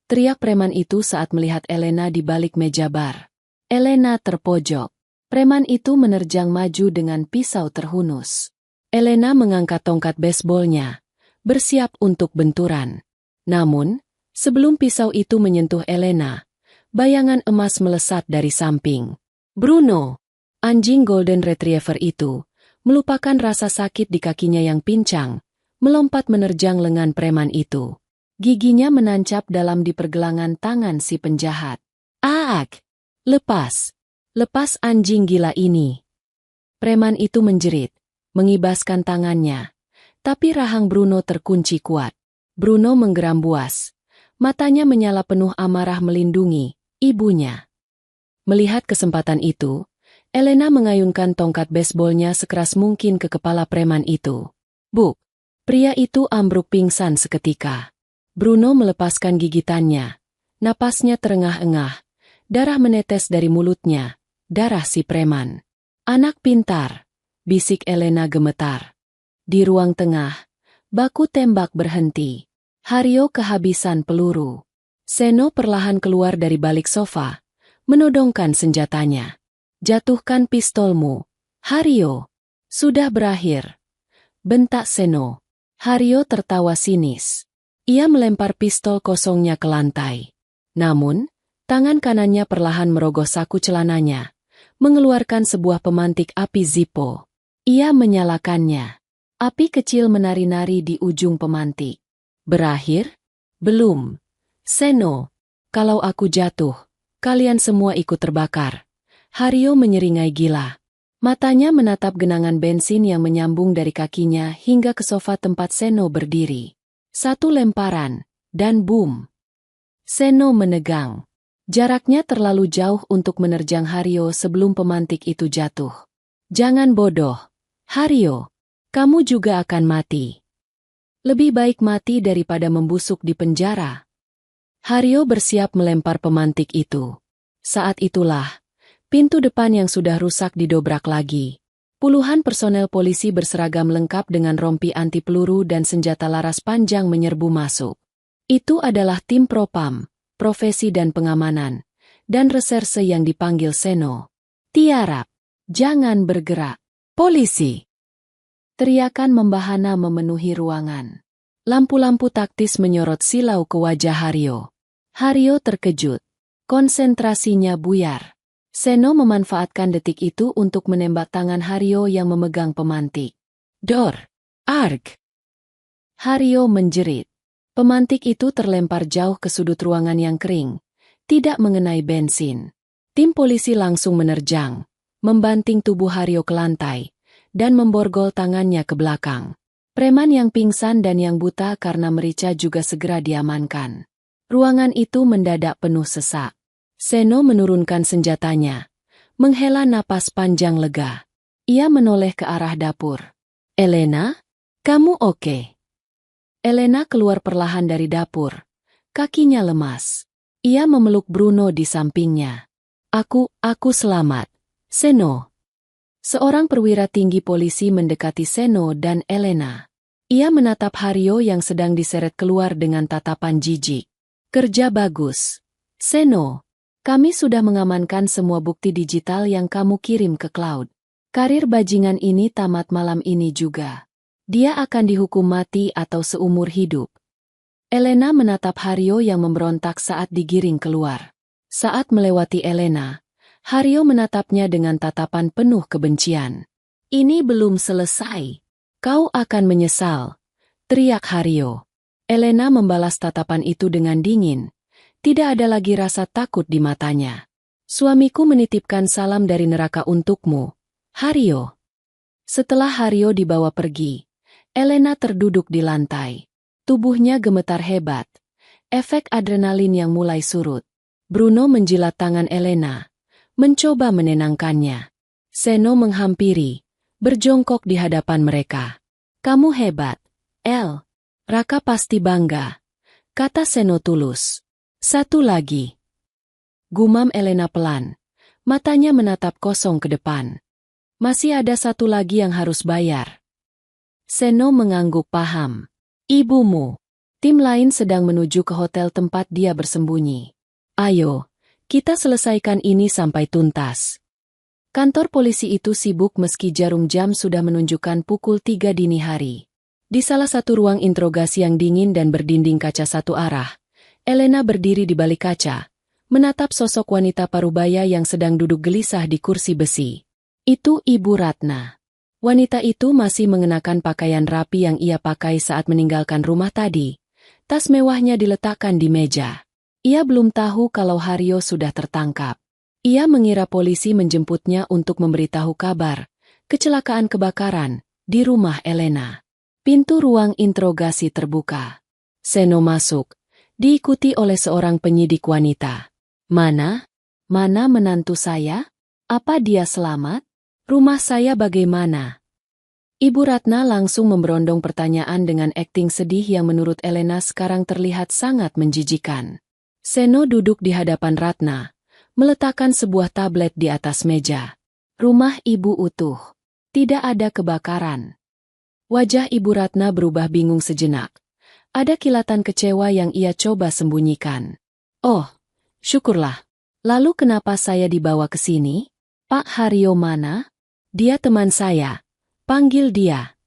teriak preman itu saat melihat Elena di balik meja bar. Elena terpojok. Preman itu menerjang maju dengan pisau terhunus. Elena mengangkat tongkat baseballnya, bersiap untuk benturan. Namun, sebelum pisau itu menyentuh Elena, bayangan emas melesat dari samping. Bruno, anjing Golden Retriever itu, melupakan rasa sakit di kakinya yang pincang, melompat menerjang lengan preman itu. Giginya menancap dalam di pergelangan tangan si penjahat. "Aak! Lepas! Lepas anjing gila ini!" Preman itu menjerit, mengibaskan tangannya. Tapi rahang Bruno terkunci kuat. Bruno menggeram buas. Matanya menyala penuh amarah melindungi ibunya. Melihat kesempatan itu, Elena mengayunkan tongkat baseballnya sekeras mungkin ke kepala preman itu. Buk! Pria itu ambruk pingsan seketika. Bruno melepaskan gigitannya. Napasnya terengah-engah. Darah menetes dari mulutnya. Darah si preman. "Anak pintar!" bisik Elena gemetar. Di ruang tengah, baku tembak berhenti. Hario kehabisan peluru. Seno perlahan keluar dari balik sofa, menodongkan senjatanya. "Jatuhkan pistolmu, Hario." "Sudah berakhir," bentak Seno. Hario tertawa sinis. Ia melempar pistol kosongnya ke lantai. Namun, tangan kanannya perlahan merogoh saku celananya, mengeluarkan sebuah pemantik api Zippo. Ia menyalakannya. Api kecil menari-nari di ujung pemantik. "Berakhir? Belum. Seno, kalau aku jatuh, kalian semua ikut terbakar." Hario menyeringai gila. Matanya menatap genangan bensin yang menyambung dari kakinya hingga ke sofa tempat Seno berdiri. Satu lemparan, dan boom. Seno menegang. Jaraknya terlalu jauh untuk menerjang Hario sebelum pemantik itu jatuh. "Jangan bodoh, Hario. Kamu juga akan mati. Lebih baik mati daripada membusuk di penjara." Hario bersiap melempar pemantik itu. Saat itulah, pintu depan yang sudah rusak didobrak lagi. Puluhan personel polisi berseragam lengkap dengan rompi anti peluru dan senjata laras panjang menyerbu masuk. Itu adalah tim propam, profesi dan pengamanan, dan reserse yang dipanggil Seno. "Tiarap, jangan bergerak. Polisi!" Teriakan membahana memenuhi ruangan. Lampu-lampu taktis menyorot silau ke wajah Hario. Hario terkejut. Konsentrasinya buyar. Seno memanfaatkan detik itu untuk menembak tangan Hario yang memegang pemantik. "Dor! Arg!" Hario menjerit. Pemantik itu terlempar jauh ke sudut ruangan yang kering, tidak mengenai bensin. Tim polisi langsung menerjang, membanting tubuh Hario ke lantai, dan memborgol tangannya ke belakang. Preman yang pingsan dan yang buta karena merica juga segera diamankan. Ruangan itu mendadak penuh sesak. Seno menurunkan senjatanya, menghela napas panjang lega. Ia menoleh ke arah dapur. "Elena, kamu oke?" Elena keluar perlahan dari dapur. Kakinya lemas. Ia memeluk Bruno di sampingnya. Aku selamat, Seno." Seorang perwira tinggi polisi mendekati Seno dan Elena. Ia menatap Hario yang sedang diseret keluar dengan tatapan jijik. "Kerja bagus, Seno. Kami sudah mengamankan semua bukti digital yang kamu kirim ke cloud. Karir bajingan ini tamat malam ini juga. Dia akan dihukum mati atau seumur hidup." Elena menatap Hario yang memberontak saat digiring keluar. Saat melewati Elena, Hario menatapnya dengan tatapan penuh kebencian. "Ini belum selesai. Kau akan menyesal," teriak Hario. Elena membalas tatapan itu dengan dingin. Tidak ada lagi rasa takut di matanya. "Suamiku menitipkan salam dari neraka untukmu, Hario." Setelah Hario dibawa pergi, Elena terduduk di lantai. Tubuhnya gemetar hebat. Efek adrenalin yang mulai surut. Bruno menjilat tangan Elena, mencoba menenangkannya. Seno menghampiri, berjongkok di hadapan mereka. "Kamu hebat, El. Raka pasti bangga," kata Seno tulus. Satu lagi. Gumam Elena pelan. Matanya menatap kosong ke depan. Masih ada satu lagi yang harus bayar. Seno mengangguk paham. Ibumu. Tim lain sedang menuju ke hotel tempat dia bersembunyi. Ayo, kita selesaikan ini sampai tuntas. Kantor polisi itu sibuk meski jarum jam sudah menunjukkan pukul 3 dini hari. Di salah satu ruang interogasi yang dingin dan berdinding kaca satu arah, Elena berdiri di balik kaca, menatap sosok wanita parubaya yang sedang duduk gelisah di kursi besi. Itu Ibu Ratna. Wanita itu masih mengenakan pakaian rapi yang ia pakai saat meninggalkan rumah tadi. Tas mewahnya diletakkan di meja. Ia belum tahu kalau Haryo sudah tertangkap. Ia mengira polisi menjemputnya untuk memberitahu kabar kecelakaan kebakaran di rumah Elena. Pintu ruang interogasi terbuka. Seno masuk, diikuti oleh seorang penyidik wanita. Mana? Mana menantu saya? Apa dia selamat? Rumah saya bagaimana? Ibu Ratna langsung memberondong pertanyaan dengan akting sedih yang menurut Elena sekarang terlihat sangat menjijikan. Seno duduk di hadapan Ratna, meletakkan sebuah tablet di atas meja. Rumah ibu utuh. Tidak ada kebakaran. Wajah Ibu Ratna berubah bingung sejenak. Ada kilatan kecewa yang ia coba sembunyikan. Oh, syukurlah. Lalu kenapa saya dibawa ke sini? Pak Haryo mana? Dia teman saya. Panggil dia.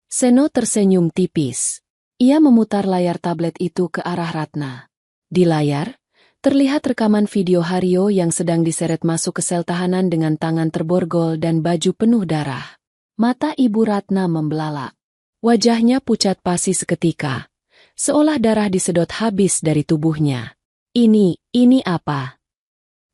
Seno tersenyum tipis. Ia memutar layar tablet itu ke arah Ratna. Di layar, terlihat rekaman video Haryo yang sedang diseret masuk ke sel tahanan dengan tangan terborgol dan baju penuh darah. Mata Ibu Ratna membelalak. Wajahnya pucat pasi seketika, seolah darah disedot habis dari tubuhnya. Ini apa?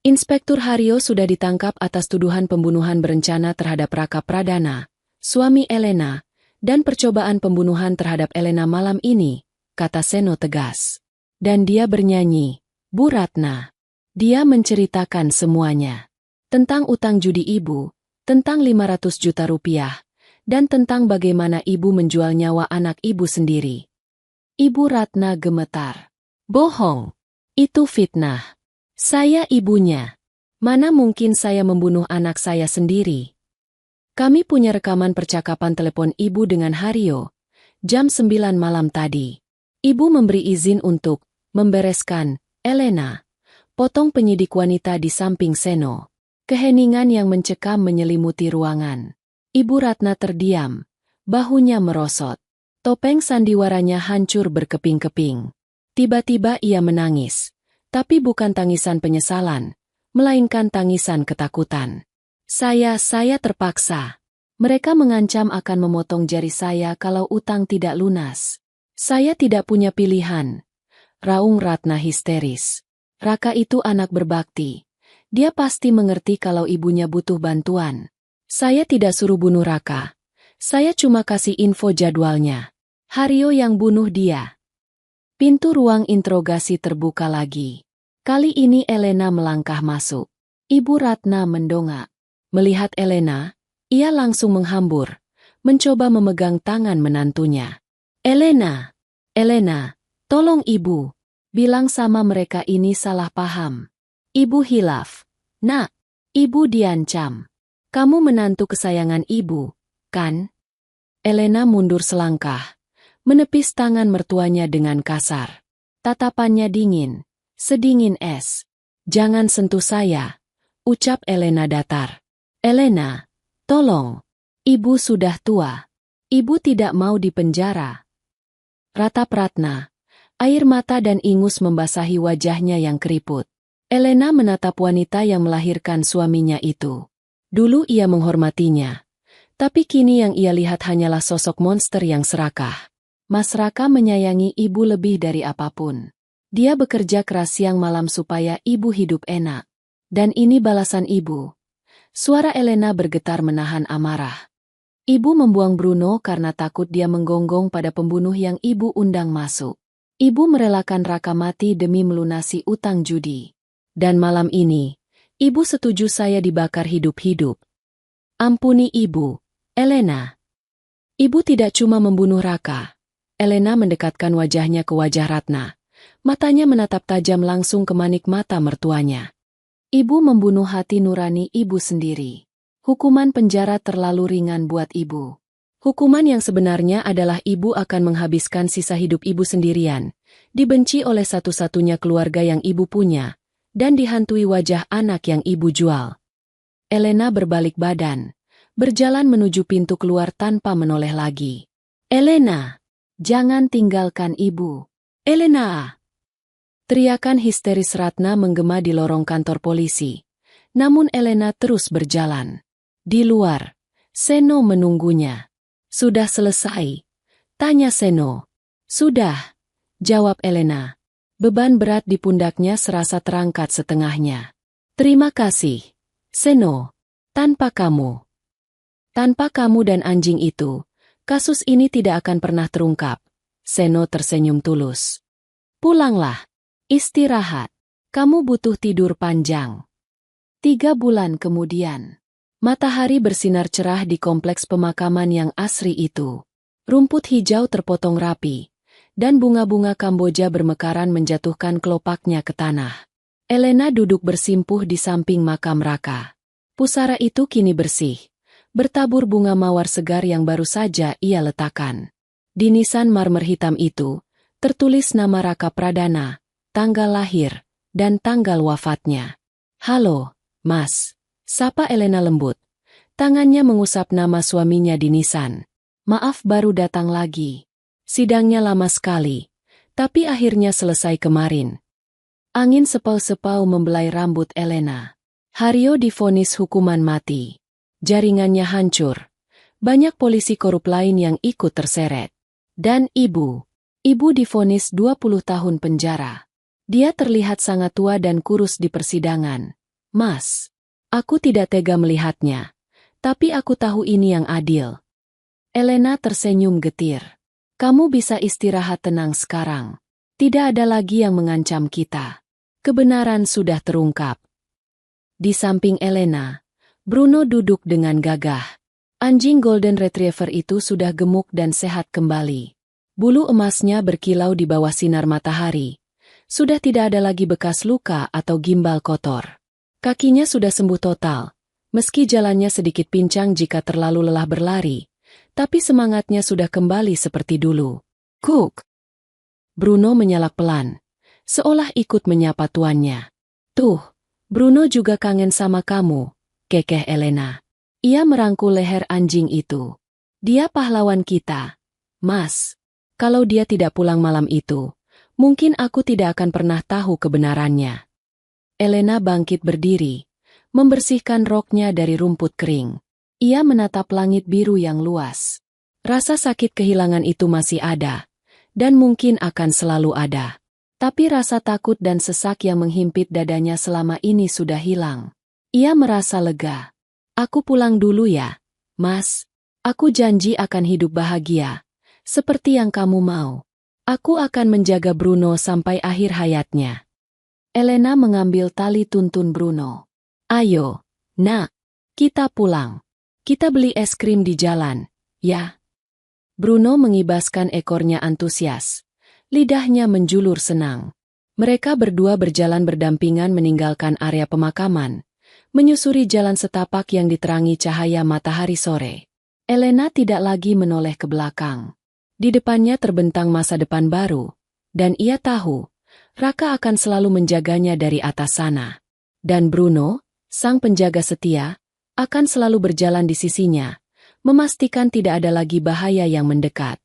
Inspektur Haryo sudah ditangkap atas tuduhan pembunuhan berencana terhadap Raka Pradana, suami Elena, dan percobaan pembunuhan terhadap Elena malam ini, kata Seno tegas. Dan dia bernyanyi, Bu Ratna. Dia menceritakan semuanya. Tentang utang judi ibu, tentang 500 juta rupiah, dan tentang bagaimana ibu menjual nyawa anak ibu sendiri. Ibu Ratna gemetar. Bohong. Itu fitnah. Saya ibunya. Mana mungkin saya membunuh anak saya sendiri? Kami punya rekaman percakapan telepon ibu dengan Haryo, jam 9 malam tadi. Ibu memberi izin untuk membereskan Elena. Potong penyidik wanita di samping Seno. Keheningan yang mencekam menyelimuti ruangan. Ibu Ratna terdiam, bahunya merosot. Topeng sandiwaranya hancur berkeping-keping. Tiba-tiba ia menangis, tapi bukan tangisan penyesalan, melainkan tangisan ketakutan. Saya terpaksa. Mereka mengancam akan memotong jari saya kalau utang tidak lunas. Saya tidak punya pilihan. Raung Ratna histeris. Raka itu anak berbakti. Dia pasti mengerti kalau ibunya butuh bantuan. Saya tidak suruh bunuh Raka. Saya cuma kasih info jadwalnya. Haryo yang bunuh dia. Pintu ruang interogasi terbuka lagi. Kali ini Elena melangkah masuk. Ibu Ratna mendongak. Melihat Elena, ia langsung menghambur, mencoba memegang tangan menantunya. Elena, tolong ibu. Bilang sama mereka ini salah paham. Ibu hilaf. Nak, ibu diancam. Kamu menantu kesayangan ibu, kan? Elena mundur selangkah, menepis tangan mertuanya dengan kasar. Tatapannya dingin, sedingin es. Jangan sentuh saya, ucap Elena datar. Elena, tolong. Ibu sudah tua. Ibu tidak mau dipenjara. Ratap Ratna. Air mata dan ingus membasahi wajahnya yang keriput. Elena menatap wanita yang melahirkan suaminya itu. Dulu ia menghormatinya. Tapi kini yang ia lihat hanyalah sosok monster yang serakah. Mas Raka menyayangi ibu lebih dari apapun. Dia bekerja keras siang malam supaya ibu hidup enak. Dan ini balasan ibu. Suara Elena bergetar menahan amarah. Ibu membuang Bruno karena takut dia menggonggong pada pembunuh yang ibu undang masuk. Ibu merelakan Raka mati demi melunasi utang judi. Dan malam ini, ibu setuju saya dibakar hidup-hidup. Ampuni ibu, Elena. Ibu tidak cuma membunuh Raka. Elena mendekatkan wajahnya ke wajah Ratna, Matanya menatap tajam langsung ke manik mata mertuanya. Ibu membunuh hati nurani ibu sendiri. Hukuman penjara terlalu ringan buat ibu. Hukuman yang sebenarnya adalah ibu akan menghabiskan sisa hidup ibu sendirian, dibenci oleh satu-satunya keluarga yang ibu punya, dan dihantui wajah anak yang ibu jual. Elena berbalik badan, berjalan menuju pintu keluar tanpa menoleh lagi. Elena, jangan tinggalkan ibu. Elena! Teriakan histeris Ratna menggema di lorong kantor polisi. Namun Elena terus berjalan. Di luar, Seno menunggunya. Sudah selesai? Tanya Seno. Sudah, jawab Elena. Beban berat di pundaknya serasa terangkat setengahnya. Terima kasih, Seno. Tanpa kamu dan anjing itu, kasus ini tidak akan pernah terungkap. Seno tersenyum tulus. Pulanglah. Istirahat. Kamu butuh tidur panjang. 3 bulan kemudian, matahari bersinar cerah di kompleks pemakaman yang asri itu. Rumput hijau terpotong rapi, dan bunga-bunga Kamboja bermekaran menjatuhkan kelopaknya ke tanah. Elena duduk bersimpuh di samping makam Raka. Pusara itu kini bersih, bertabur bunga mawar segar yang baru saja ia letakkan. Di nisan marmer hitam itu, tertulis nama Raka Pradana, tanggal lahir, dan tanggal wafatnya. Halo, Mas, sapa Elena lembut. Tangannya mengusap nama suaminya di nisan. Maaf baru datang lagi. Sidangnya lama sekali, tapi akhirnya selesai kemarin. Angin sepau-sepau membelai rambut Elena. Hario divonis hukuman mati. Jaringannya hancur. Banyak polisi korup lain yang ikut terseret. Dan ibu divonis 20 tahun penjara. Dia terlihat sangat tua dan kurus di persidangan. Mas, aku tidak tega melihatnya. Tapi aku tahu ini yang adil. Elena tersenyum getir. Kamu bisa istirahat tenang sekarang. Tidak ada lagi yang mengancam kita. Kebenaran sudah terungkap. Di samping Elena, Bruno duduk dengan gagah. Anjing Golden Retriever itu sudah gemuk dan sehat kembali. Bulu emasnya berkilau di bawah sinar matahari. Sudah tidak ada lagi bekas luka atau gimbal kotor. Kakinya sudah sembuh total, meski jalannya sedikit pincang jika terlalu lelah berlari, tapi semangatnya sudah kembali seperti dulu. Cook! Bruno menyalak pelan, seolah ikut menyapa tuannya. Tuh, Bruno juga kangen sama kamu, kekeh Elena. Ia merangkul leher anjing itu. Dia pahlawan kita. Mas, kalau dia tidak pulang malam itu, mungkin aku tidak akan pernah tahu kebenarannya. Elena bangkit berdiri, membersihkan roknya dari rumput kering. Ia menatap langit biru yang luas. Rasa sakit kehilangan itu masih ada, dan mungkin akan selalu ada. Tapi rasa takut dan sesak yang menghimpit dadanya selama ini sudah hilang. Ia merasa lega. Aku pulang dulu ya, Mas. Aku janji akan hidup bahagia, seperti yang kamu mau. Aku akan menjaga Bruno sampai akhir hayatnya. Elena mengambil tali tuntun Bruno. Ayo, nak, kita pulang. Kita beli es krim di jalan, ya? Bruno mengibaskan ekornya antusias. Lidahnya menjulur senang. Mereka berdua berjalan berdampingan meninggalkan area pemakaman, menyusuri jalan setapak yang diterangi cahaya matahari sore. Elena tidak lagi menoleh ke belakang. Di depannya terbentang masa depan baru, dan ia tahu, Raka akan selalu menjaganya dari atas sana. Dan Bruno, sang penjaga setia, akan selalu berjalan di sisinya, memastikan tidak ada lagi bahaya yang mendekat.